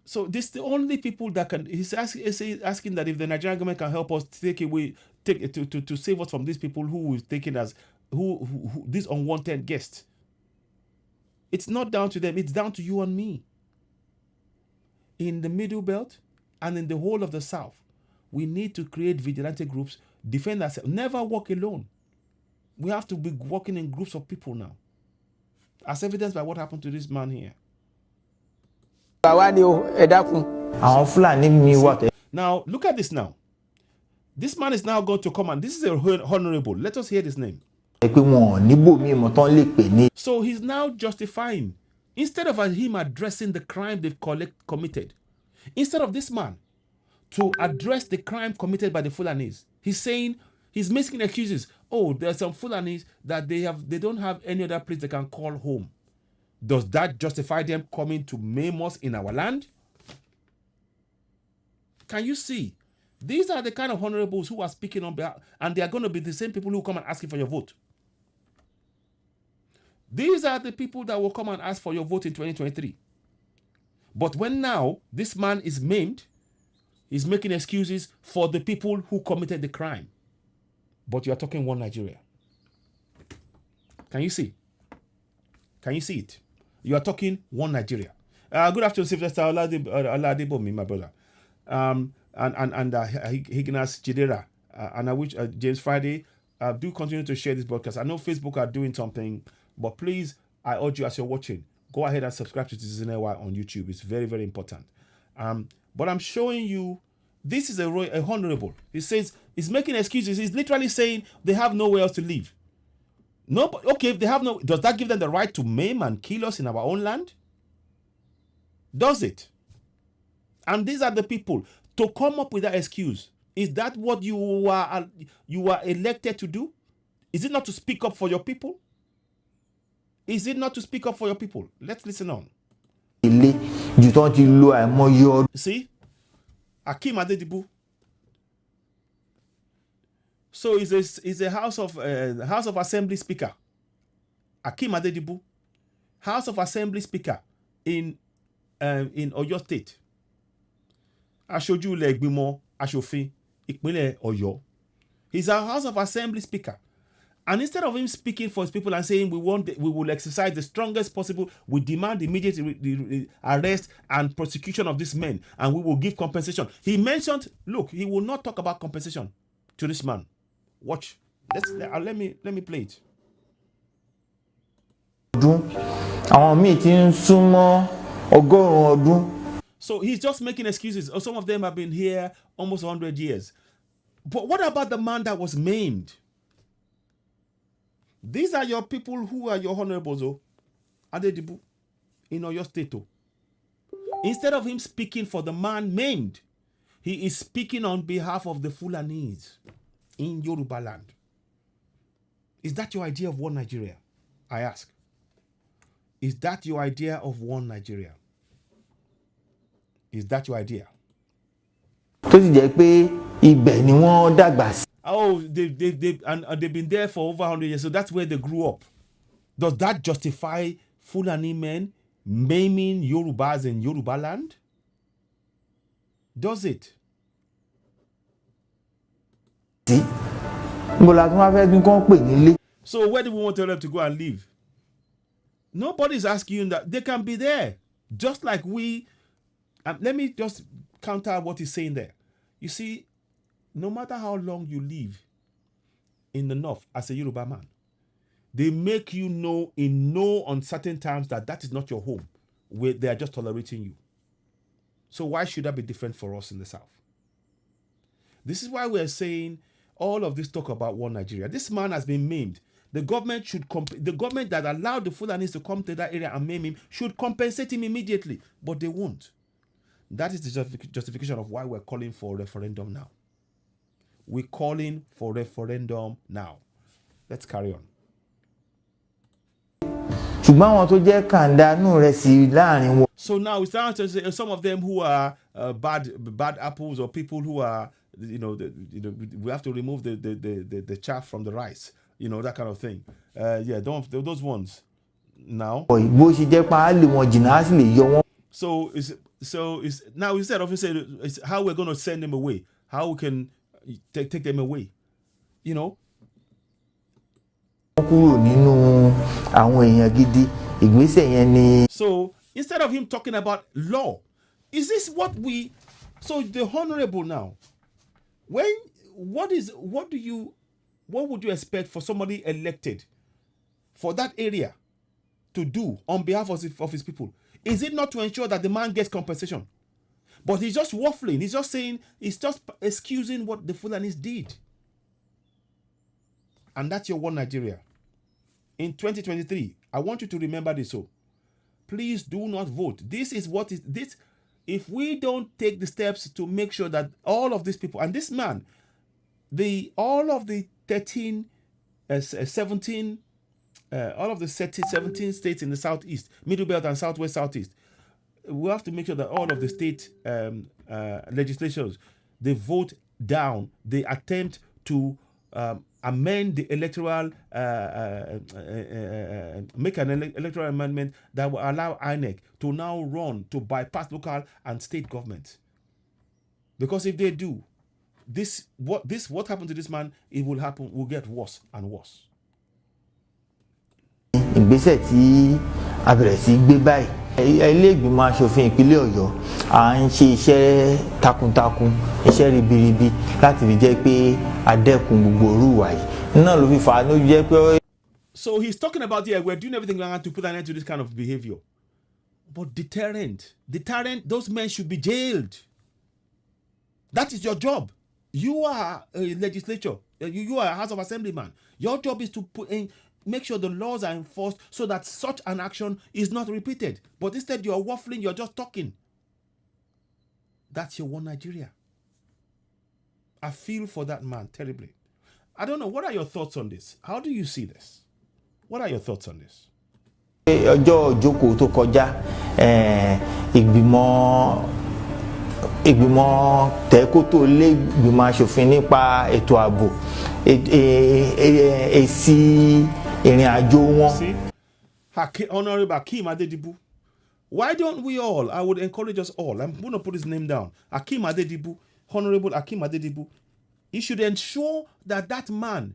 So this is the only people that can. He's asking that if the Nigerian government can help us to save us from these people who is taking us who these unwanted guests. It's not down to them. It's down to you and me. In the Middle Belt and in the whole of the South, we need to create vigilante groups, defend ourselves. Never walk alone. We have to be working in groups of people now, as evidenced by what happened to this man here. Now, look at this now. This man is now going to come and this is a honorable. Let us hear this name. So he's now justifying, instead of him addressing the crime they've committed, instead of this man to address the crime committed by the Fulanis, he's saying, he's making excuses. Oh, there are some Fulanis that they don't have any other place they can call home. Does that justify them coming to maim us in our land? Can you see? These are the kind of honorables who are speaking on behalf, and they are going to be the same people who come and ask you for your vote. These are the people that will come and ask for your vote in 2023. But when now this man is maimed, he's making excuses for the people who committed the crime. But you are talking one Nigeria. Can you see? Can you see it? You are talking one Nigeria. Good afternoon, Sylvester Oladibomi, my brother. And Hignas Chidera. And I wish James Friday, do continue to share this broadcast. I know Facebook are doing something, but please, I urge you as you're watching, go ahead and subscribe to Citizen AY on YouTube. It's very, very important. But I'm showing you, this is a honorable. He says, he's making excuses. He's literally saying they have nowhere else to live. No, okay, if they have no, does that give them the right to maim and kill us in our own land? Does it? And these are the people to come up with that excuse. Is that what you are elected to do? Is it not to speak up for your people? Is it not to speak up for your people? Let's listen on. See? Akim Adedibu. So he's a House of Assembly Speaker. Akim Adedibu, House of Assembly Speaker in Oyo State. Aṣojú ilé ìgbìmọ̀ aṣòfin ìpínlẹ̀ Ọ̀yọ́. He's a House of Assembly Speaker. And instead of him speaking for his people and saying we will exercise the strongest possible, we demand immediate arrest and prosecution of these men, and we will give compensation. He mentioned, look, he will not talk about compensation to this man. Watch. Let me play it. So he's just making excuses. Some of them have been here almost 100 years. But what about the man that was maimed? These are your people who are your honorables, Adedibu, in Oyo State. Instead of him speaking for the man maimed, he is speaking on behalf of the Fulanese in Yoruba land. Is that your idea of one Nigeria? I ask. Is that your idea of one Nigeria? Is that your idea? Oh, they've been there for over 100 years, so that's where they grew up. Does that justify Fulani men maiming Yorubas in Yoruba land? Does it? So where do we want them to go and live? Nobody's asking you that. They can be there, just like we. Let me just counter what he's saying there. You see, no matter how long you live in the north as a Yoruba man, they make you know in no uncertain terms that is not your home, where they are just tolerating you. So why should that be different for us in the south? This is why we're saying all of this talk about one Nigeria. This man has been maimed. The government the government that allowed the Fulanis to come to that area and maim him should compensate him immediately, but they won't. That is the justification of why we're calling for a referendum now. We're calling for referendum now. Let's carry on. So now it's down to say some of them who are bad apples, or people who are, we have to remove the chaff from the rice, that kind of thing. Those ones. Now. So it's now, instead of saying it's how we're going to send them away, how we can take them away, So instead of him talking about law, is this what we? So the honorable now, what would you expect for somebody elected for that area to do on behalf of his people? Is it not to ensure that the man gets compensation? But he's just waffling. He's just saying, he's just excusing what the Fulanis did. And that's your one Nigeria. In 2023, I want you to remember this. So please do not vote. This is what is this. If we don't take the steps to make sure that all of these people, and this man, all of the 17 states in the southeast, Middle Belt and southwest, we have to make sure that all of the state legislatures, they vote down, they attempt to amend the electoral, make an electoral amendment that will allow INEC to now run to bypass local and state government. Because if they do, what happened to this man, it will get worse and worse. Ìgbésẹ̀ tí a bẹ̀rẹ̀ sí gbé báyìí, ilé ìgbìmọ̀ aṣòfin ìpínlẹ̀ Ọ̀yọ́ à ń ṣe iṣẹ́ takuntakun, iṣẹ́ ribiribi láti fi jẹ́ pé a dẹ́kun gbogbo orú ìwà yìí náà ló fi fà á ló jẹ́ pé. So he's talking about, we're doing everything we can to put an end to this kind of behavior. But deterrent, those men should be jailed. That is your job. You are a legislature. You are a House of Assembly man. Your job is to make sure the laws are enforced so that such an action is not repeated. But instead, you're waffling, you're just talking. That's your one Nigeria. I feel for that man terribly. I don't know. What are your thoughts on this? How do you see this? What are your thoughts on this? Ọjọ́ ìjókòó tó kọjá, ìgbìmọ̀ tẹ́kótó lé ìgbìmọ̀ aṣòfin nípa ètò ààbò, èsì ìrìn àjò wọn. See, Honorable Hakeem Adedibu, why don't we all, I would encourage us all, I'm going to put his name down, Hakeem Adedibu, Honorable Hakeem Adedibu, he should ensure that man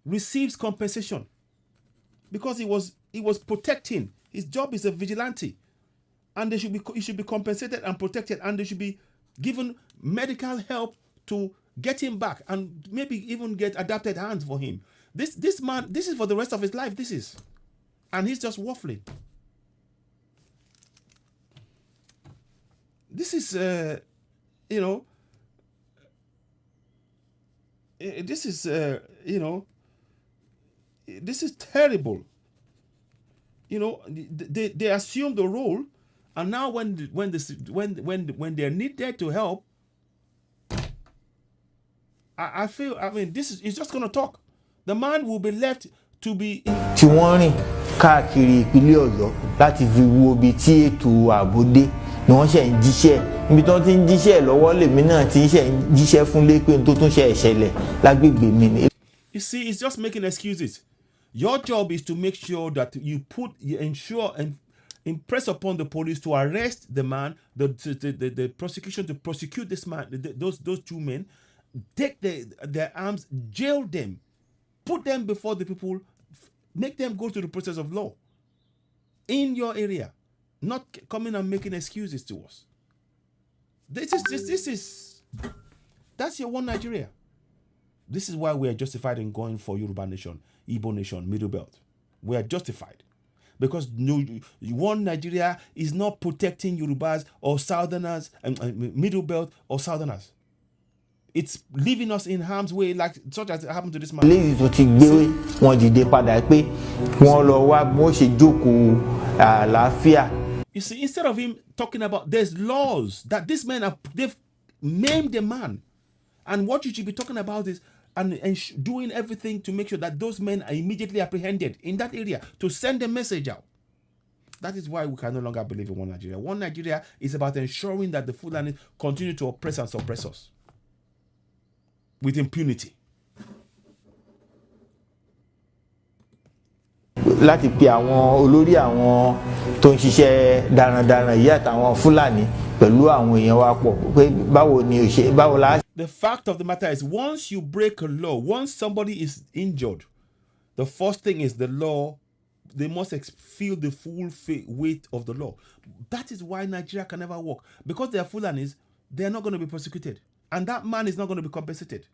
receives compensation, because he was protecting. His job is a vigilante, and he should be compensated and protected, and they should be given medical help to get him back, and maybe even get adapted hands for him. This man, this is for the rest of his life. And he's just waffling. This is, this is terrible. They assume the role, and now when they're needed to help, I feel, he's just gonna talk. The man will be left to be. Tí wọ́n rìn káàkiri ìpínlẹ̀ Ọ̀yọ́ láti fi wo ibi tí ètò ààbò dé ni wọ́n ṣe ń jíṣẹ́. Ibi tí wọ́n ti ń jíṣẹ́ lọ́wọ́ lèmi náà ti ń ṣe ń jíṣẹ́ fún lé pé tó tún ṣe ìṣẹ̀lẹ̀ lágbègbè mi. You see, it's just making excuses. Your job is to make sure that you ensure and impress upon the police to arrest the man, the prosecution to prosecute this man, those two men, take their arms, jail them, put them before the people, make them go through the process of law in your area, not coming and making excuses to us. That's your one Nigeria. This is why we are justified in going for Yoruba Nation, Igbo Nation, Middle Belt. We are justified. Because one Nigeria is not protecting Yorubas or Southerners, Middle Belt or Southerners. It's leaving us in harm's way, like such as it happened to this man. Léyìí tó ti gbé wọn dìde padà pé wọ́n lọ wá bó ṣe jókòó àlàáfíà. You see, instead of him talking about, there's laws that these men they've named a man, and what you should be talking about is and doing everything to make sure that those men are immediately apprehended in that area to send a message out. That is why we can no longer believe in one Nigeria. One Nigeria is about ensuring that the Fulani continue to oppress and suppress us with impunity. Láti pe àwọn olórí àwọn tó ń ṣiṣẹ́ darandaran yìí àtàwọn Fúlàní pẹ̀lú àwọn èèyàn wa pọ̀ pé báwo ni ò ṣe báwo la. The fact of the matter is, once you break a law, once somebody is injured, the first thing is the law. They must feel the full weight of the law. That is why Nigeria can never work. Because they are Fulanis, they are not going to be prosecuted. And that man is not going to be compensated.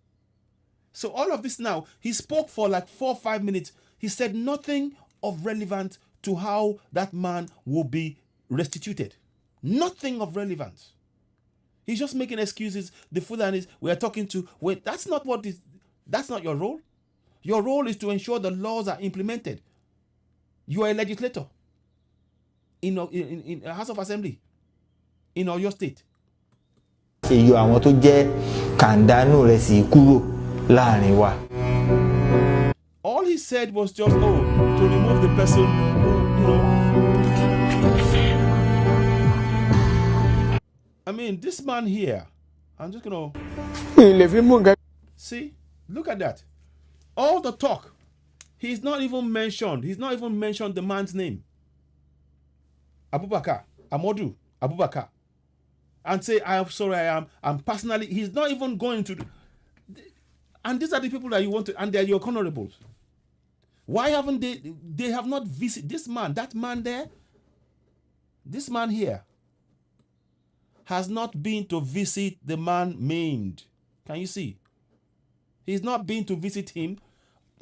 So all of this now, he spoke for like 4 or 5 minutes. He said nothing of relevance to how that man will be restituted. Nothing of relevance. He's just making excuses. The Fulanis we are talking to, wait, that's not your role. Your role is to ensure the laws are implemented. You are a legislator in a House of Assembly in your state. Èyí àwọn tó jẹ́ kàndánù rẹ̀ sì kúrò láàrin wa. All he said was just, to remove the person who, I mean, this man here, I'm just going to... See, look at that. All the talk. He's not even mentioned the man's name. Abubakar, Amodu, Abubakar. And say, I'm sorry, I'm personally, he's not even going to. And these are the people that you want to, and they're your honorables. Why haven't they have not visited this man, that man there? This man here has not been to visit the man maimed. Can you see? He's not been to visit him.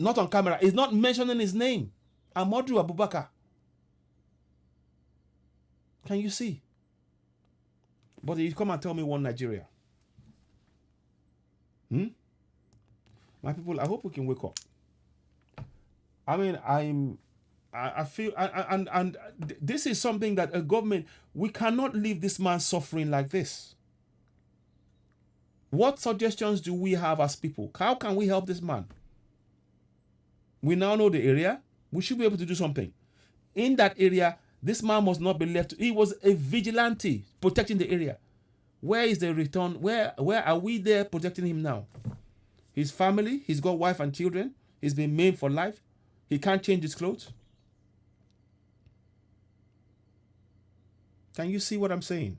Not on camera. He's not mentioning his name. Amodu Abubakar. Can you see? But you come and tell me one Nigeria. My people, I hope we can wake up. I mean, I feel, and this is something that a government, we cannot leave this man suffering like this. What suggestions do we have as people? How can we help this man? We now know the area. We should be able to do something. In that area, this man must not be left. He was a vigilante protecting the area. Where is the return? Where are we there protecting him now? His family, he's got wife and children. He's been maimed for life. He can't change his clothes. Can you see what I'm saying?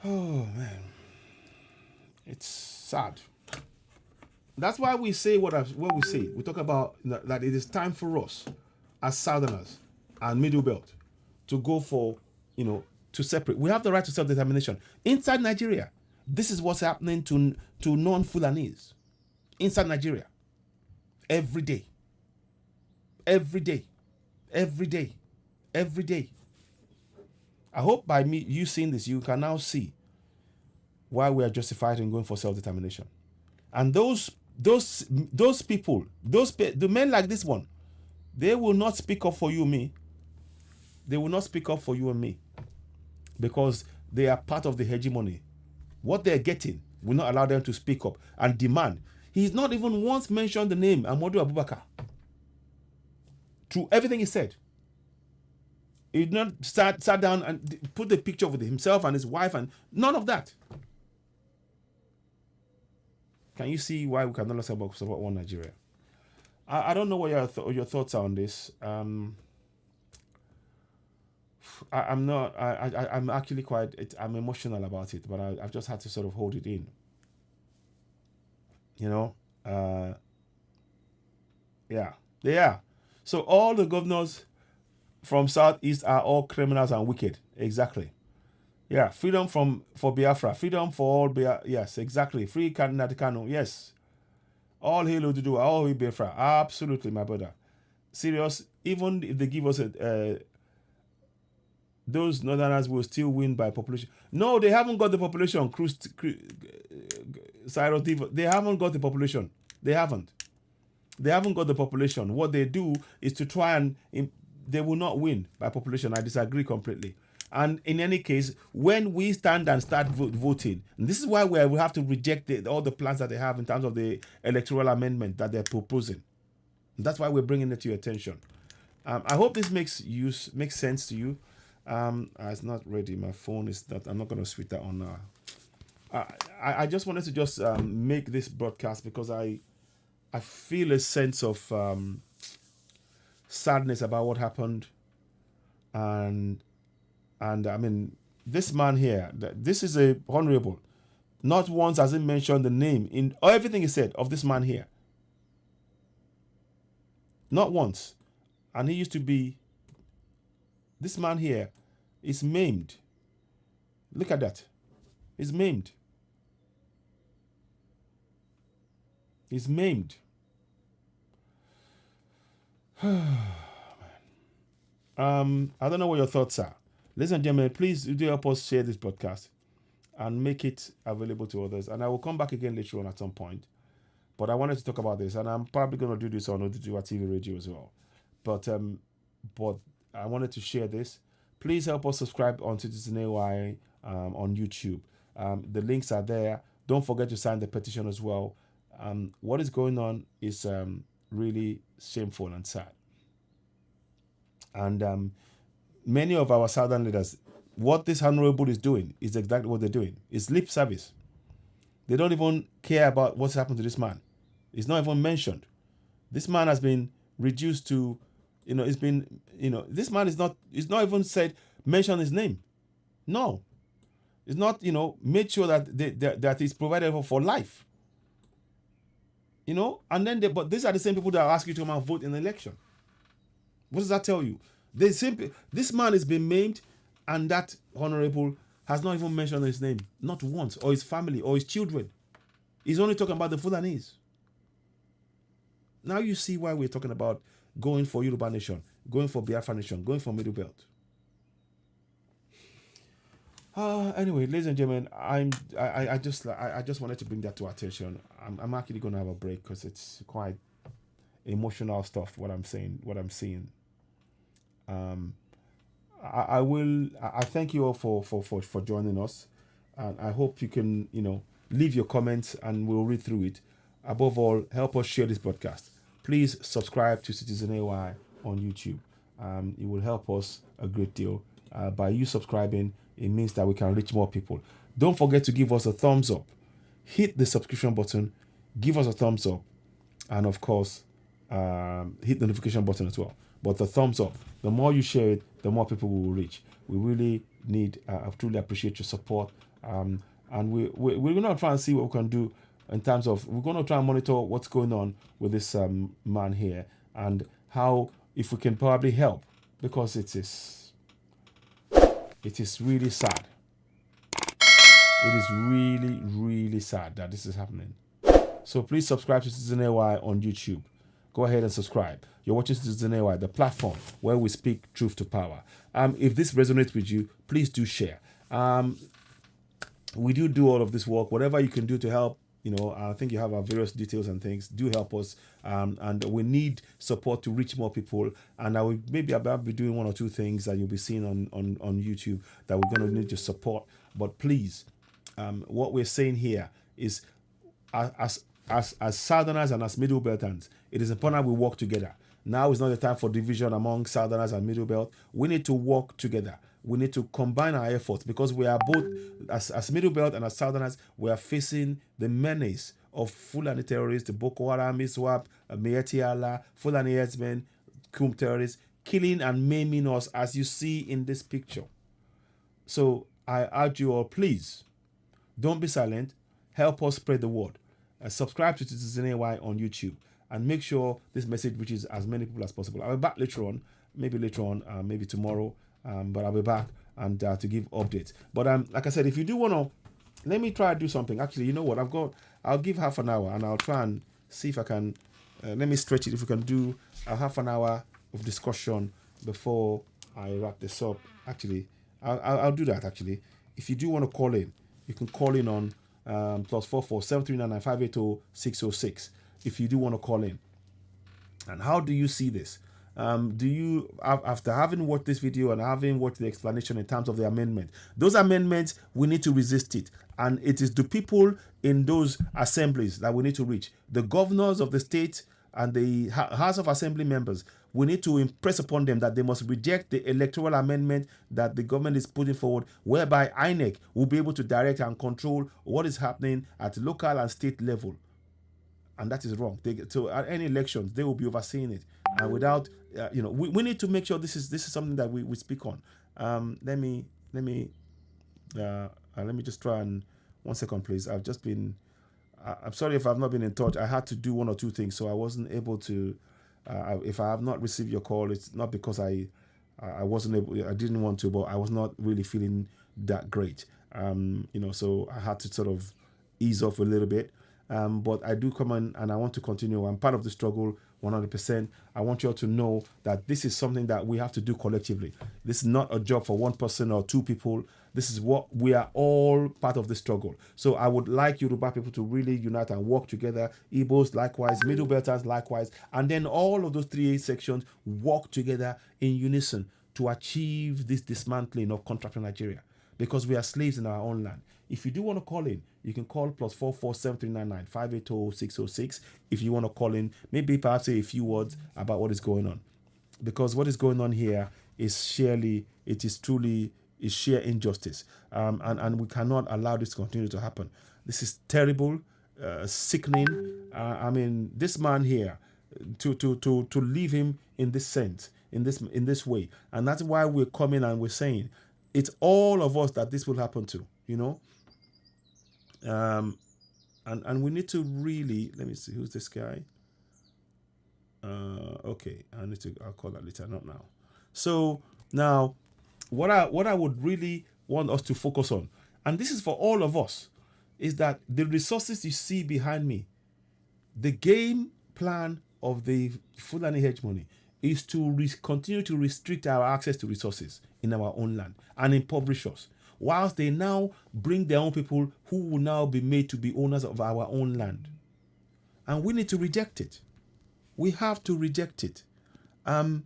Oh, man. It's sad. That's why we say what we say. We talk about that it is time for us as Southerners and Middle Belt to go for, to separate. We have the right to self-determination. Inside Nigeria, this is what's happening to non-Fulanese. Inside Nigeria. Every day. Every day. Every day. Every day. I hope by you seeing this, you can now see why we are justified in going for self-determination. And those people, the men like this one, they will not speak up for you and me. They will not speak up for you and me because they are part of the hegemony. What they're getting will not allow them to speak up and demand. He's not even once mentioned the name Amodu Abubakar. Through everything he said. He did not sat down and put the picture with himself and his wife and none of that. Can you see why we cannot support one Nigeria? I don't know what your thoughts are on this. I'm actually I'm emotional about it, but I've just had to sort of hold it in. Yeah. So all the governors from Southeast are all criminals and wicked. Exactly. Yeah, freedom for Biafra. Freedom for all Biafra. Yes, exactly. Free Kano. Yes. All Halo to do. All Biafra. Absolutely, my brother. Serious. Even if they give us those Northerners will still win by population. No, they haven't got the population. They haven't got the population. They haven't got the population. What they do is to try and they will not win by population. I disagree completely. And in any case, when we stand and start voting, and this is why we have to reject all the plans that they have in terms of the electoral amendment that they're proposing. And that's why we're bringing it to your attention. I hope this makes sense to you. It's not ready. My phone is not. I'm not going to switch that on now. I just wanted to just make this broadcast because I feel a sense of sadness about what happened, and I mean, this man here, this is a honorable. Not once has he mentioned the name in everything he said of this man here. Not once. And he used to be, this man here is maimed. Look at that. He's maimed. He's maimed. I don't know what your thoughts are. Ladies and gentlemen, please do help us share this podcast and make it available to others. And I will come back again later on at some point. But I wanted to talk about this, and I'm probably going to do this on Oduduwa TV radio as well. But I wanted to share this. Please help us subscribe on Citizen AY on YouTube. The links are there. Don't forget to sign the petition as well. What is going on is really shameful and sad. And many of our southern leaders, what this honorable is doing is exactly what they're doing. It's lip service. They don't even care about what's happened to this man. It's not even mentioned. This man has been reduced to, it's been, this man is not even mention his name. No. It's not, made sure that that is provided for life. And then but these are the same people that ask you to come and vote in the election. What does that tell you? This man is being maimed, and that honorable has not even mentioned his name, not once, or his family, or his children. He's only talking about the Fulanis. Now you see why we're talking about going for Yoruba Nation, going for Biafra Nation, going for Middle Belt. Anyway, ladies and gentlemen, I just wanted to bring that to our attention. I'm actually going to have a break because it's quite emotional stuff. What I'm seeing. I thank you all for joining us, and I hope you can leave your comments and we'll read through it. Above all, help us share this podcast. Please subscribe to Citizen AY on YouTube. It will help us a great deal. By you subscribing, it means that we can reach more people. Don't forget to give us a thumbs up. Hit the subscription button, give us a thumbs up, and of course, hit the notification button as well. But the thumbs up, the more you share it, the more people we will reach. We really need, I truly appreciate your support. And we're going to try and see what we can do in terms of, we're going to try and monitor what's going on with this man here and how, if we can probably help, because it is really sad. It is really, really sad that this is happening. So please subscribe to Citizen AY on YouTube. Go ahead and subscribe. You're watching Citizen AY, the platform where we speak truth to power. If this resonates with you, please do share. We do all of this work. Whatever you can do to help, I think you have our various details and things. Do help us. And we need support to reach more people. And I will maybe I'll be doing one or two things that you'll be seeing on YouTube that we're going to need your support. But please, what we're saying here is as Southerners and as Middle Beltans, it is important we work together. Now is not the time for division among Southerners and Middle Belt. We need to work together. We need to combine our efforts because we are both, as Middle Belt and as Southerners, we are facing the menace of Fulani terrorists, the Boko Haram, ISWAP, Miyetti Allah, Fulani herdsmen, Kum terrorists, killing and maiming us as you see in this picture. So I urge you all, please, don't be silent. Help us spread the word. Subscribe to Citizen AY on YouTube and make sure this message reaches as many people as possible. I'll be back later on, maybe tomorrow, but I'll be back and to give updates. But like I said, if you do want to, let me try to do something. Actually, you know what? I'll give half an hour and I'll try and see if I can, let me stretch it. If we can do a half an hour of discussion before I wrap this up. Actually, I'll do that actually. If you do want to call in, you can call in on +44 739 580 606 if you do want to call in. And how do you see this? Do you, after having watched this video and having watched the explanation in terms of the amendment, those amendments, we need to resist it. And it is the people in those assemblies that we need to reach. The governors of the state and the House of Assembly members, we need to impress upon them that they must reject the electoral amendment that the government is putting forward, whereby INEC will be able to direct and control what is happening at local and state level. And that is wrong. So at any elections, they will be overseeing it. And without, we need to make sure this is something that we speak on. Let me just try and 1 second, please. I've just been. I'm sorry if I've not been in touch. I had to do one or two things, so I wasn't able to. If I have not received your call, it's not because I wasn't able. I didn't want to, but I was not really feeling that great. So I had to sort of ease off a little bit. But I do come on and I want to continue. I'm part of the struggle 100%. I want you all to know that this is something that we have to do collectively. This is not a job for one person or two people. This is what we are all part of the struggle. So I would like Yoruba people to really unite and work together. Igbos likewise, Middle Belters likewise, and then all of those 3 sections work together in unison to achieve this dismantling of contraption Nigeria, because we are slaves in our own land. If you do want to call in, you can call +44 7399 580 606. If you want to call in, maybe perhaps say a few words about what is going on, because what is going on here is truly sheer injustice, and we cannot allow this to continue to happen. This is terrible, sickening. This man here, to leave him in this sense, in this way, and that's why we're coming and we're saying it's all of us that this will happen to, and we need to really, let me see, who's this guy? Okay, I'll call that later, not now. So now, what I would really want us to focus on, and this is for all of us, is that the resources you see behind me, the game plan of the Fulani hegemony is to continue to restrict our access to resources in our own land and impoverish us, whilst they now bring their own people who will now be made to be owners of our own land. And we need to reject it. We have to reject it. And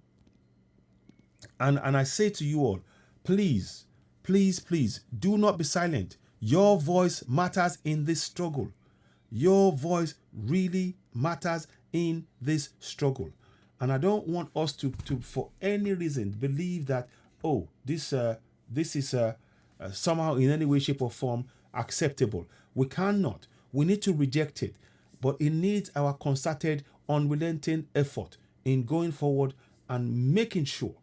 I say to you all, please, please, please, do not be silent. Your voice matters in this struggle. Your voice really matters in this struggle. And I don't want us to for any reason, believe that, this is somehow in any way, shape, or form acceptable. We cannot. We need to reject it. But it needs our concerted, unrelenting effort in going forward and making sure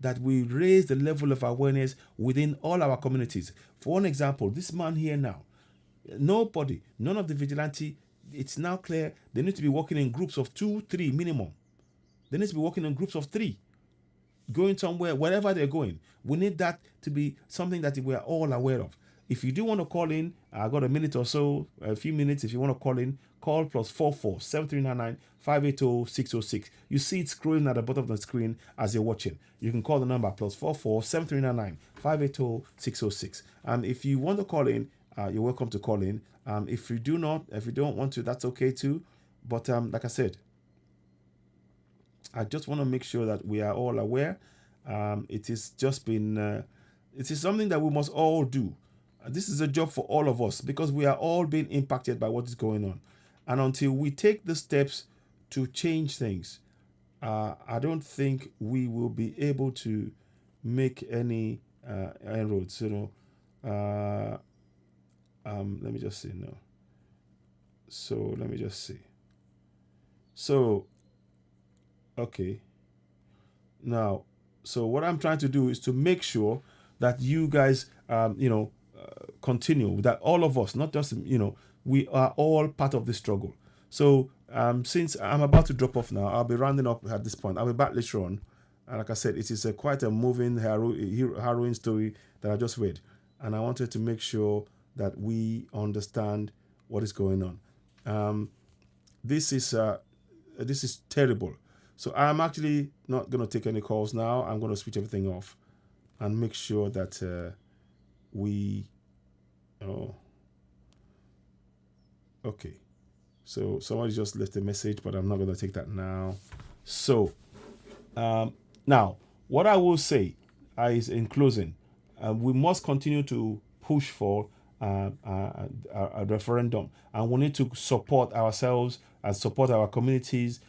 that we raise the level of awareness within all our communities. For one example, this man here now, none of the vigilante, it's now clear they need to be working in groups of 2, 3 minimum. They need to be working in groups of 3, going somewhere, wherever they're going. We need that to be something that we are all aware of. If you do want to call in, I got a minute or so, a few minutes. If you want to call in, call +44 7399 580 606. You see it scrolling at the bottom of the screen as you're watching. You can call the number +44 7399 580 606. And if you want to call in, you're welcome to call in. If you don't want to, that's okay too. But like I said, I just want to make sure that we are all aware. It is something that we must all do. This is a job for all of us, because we are all being impacted by what is going on. And until we take the steps to change things, I don't think we will be able to make any inroads. Let me just see now. So let me just see. So, okay. Now, so what I'm trying to do is to make sure that you guys, continue, that all of us, not just, we are all part of the struggle. So since I'm about to drop off now, I'll be rounding up at this point. I'll be back later on. And like I said, it is quite a moving, harrowing story that I just read. And I wanted to make sure that we understand what is going on. This is terrible. So I'm actually not going to take any calls now. I'm going to switch everything off and make sure that okay. So somebody just left a message, but I'm not going to take that now. So now, what I will say is in closing, we must continue to push for a referendum, and we need to support ourselves and support our communities.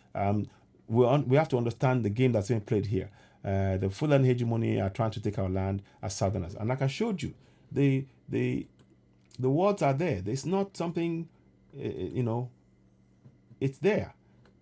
We have to understand the game that's being played here. The Fulani hegemony are trying to take our land as Southerners, and like I showed you, the words are there. It's not something, it's there.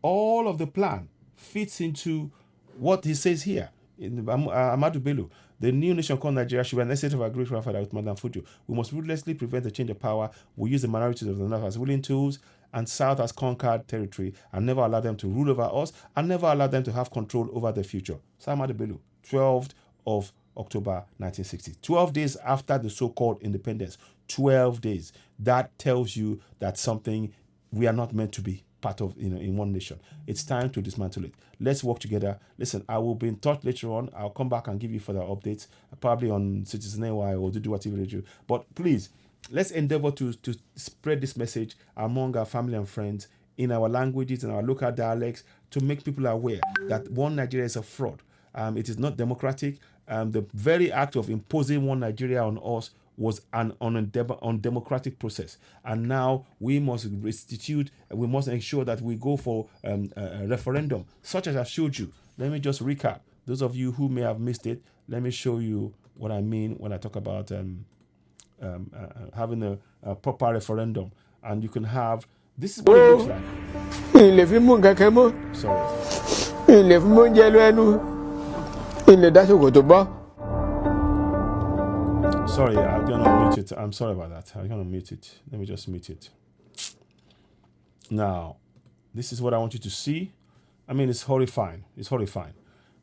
All of the plan fits into what he says here in Amadu Bello. The new nation called Nigeria should be an estate of our great grandfather with Madam Fuju. We must ruthlessly prevent the change of power. We use the minorities of the North as willing tools and South as conquered territory, and never allow them to rule over us, and never allow them to have control over the future. Amadu Bello, 12th of October 1960. 12 days after the so-called independence. 12 days. That tells you that something we are not meant to be part of, in one nation. It's time to dismantle it. Let's work together. Listen, I will be in touch later on. I'll come back and give you further updates, probably on Citizen AY or do whatever they do. But please, let's endeavor to spread this message among our family and friends in our languages, in our local dialects, to make people aware that one Nigeria is a fraud. It is not democratic. The very act of imposing one Nigeria on us was an undemocratic process, and now we must restitute. We must ensure that we go for a referendum, such as I showed you. Let me just recap. Those of you who may have missed it, let me show you what I mean when I talk about having a proper referendum, and you can have. This is what it looks like. Sorry, I'm gonna mute it. I'm sorry about that. I'm gonna mute it. Let me just mute it. Now, this is what I want you to see. I mean, it's horrifying. It's horrifying.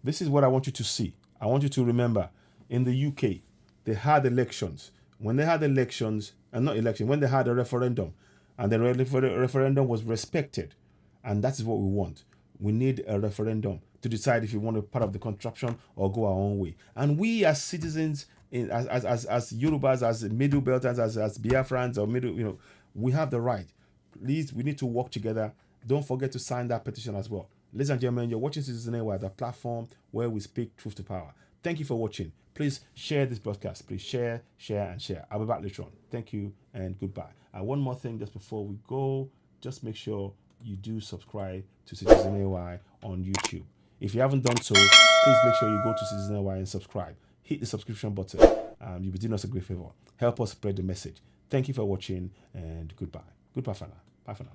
This is what I want you to see. I want you to remember, in the UK, they had elections. When they had elections, and not election, when they had a referendum, and the referendum was respected, and that is what we want. We need a referendum to decide if we want to be part of the contraption or go our own way. And we as citizens, as Yorubas, as Middle Belters, as Biafrans or Middle, we have the right. Please, we need to work together. Don't forget to sign that petition as well. Ladies and gentlemen, you're watching Citizen AY, the platform where we speak truth to power. Thank you for watching. Please share this broadcast. Please share, and share. I'll be back later on. Thank you and goodbye. And one more thing just before we go, just make sure you do subscribe to Citizen AY on YouTube. If you haven't done so, please make sure you go to Citizen AY and subscribe. Hit the subscription button. You'll be doing us a great favor. Help us spread the message. Thank you for watching and goodbye. Goodbye for now. Bye for now.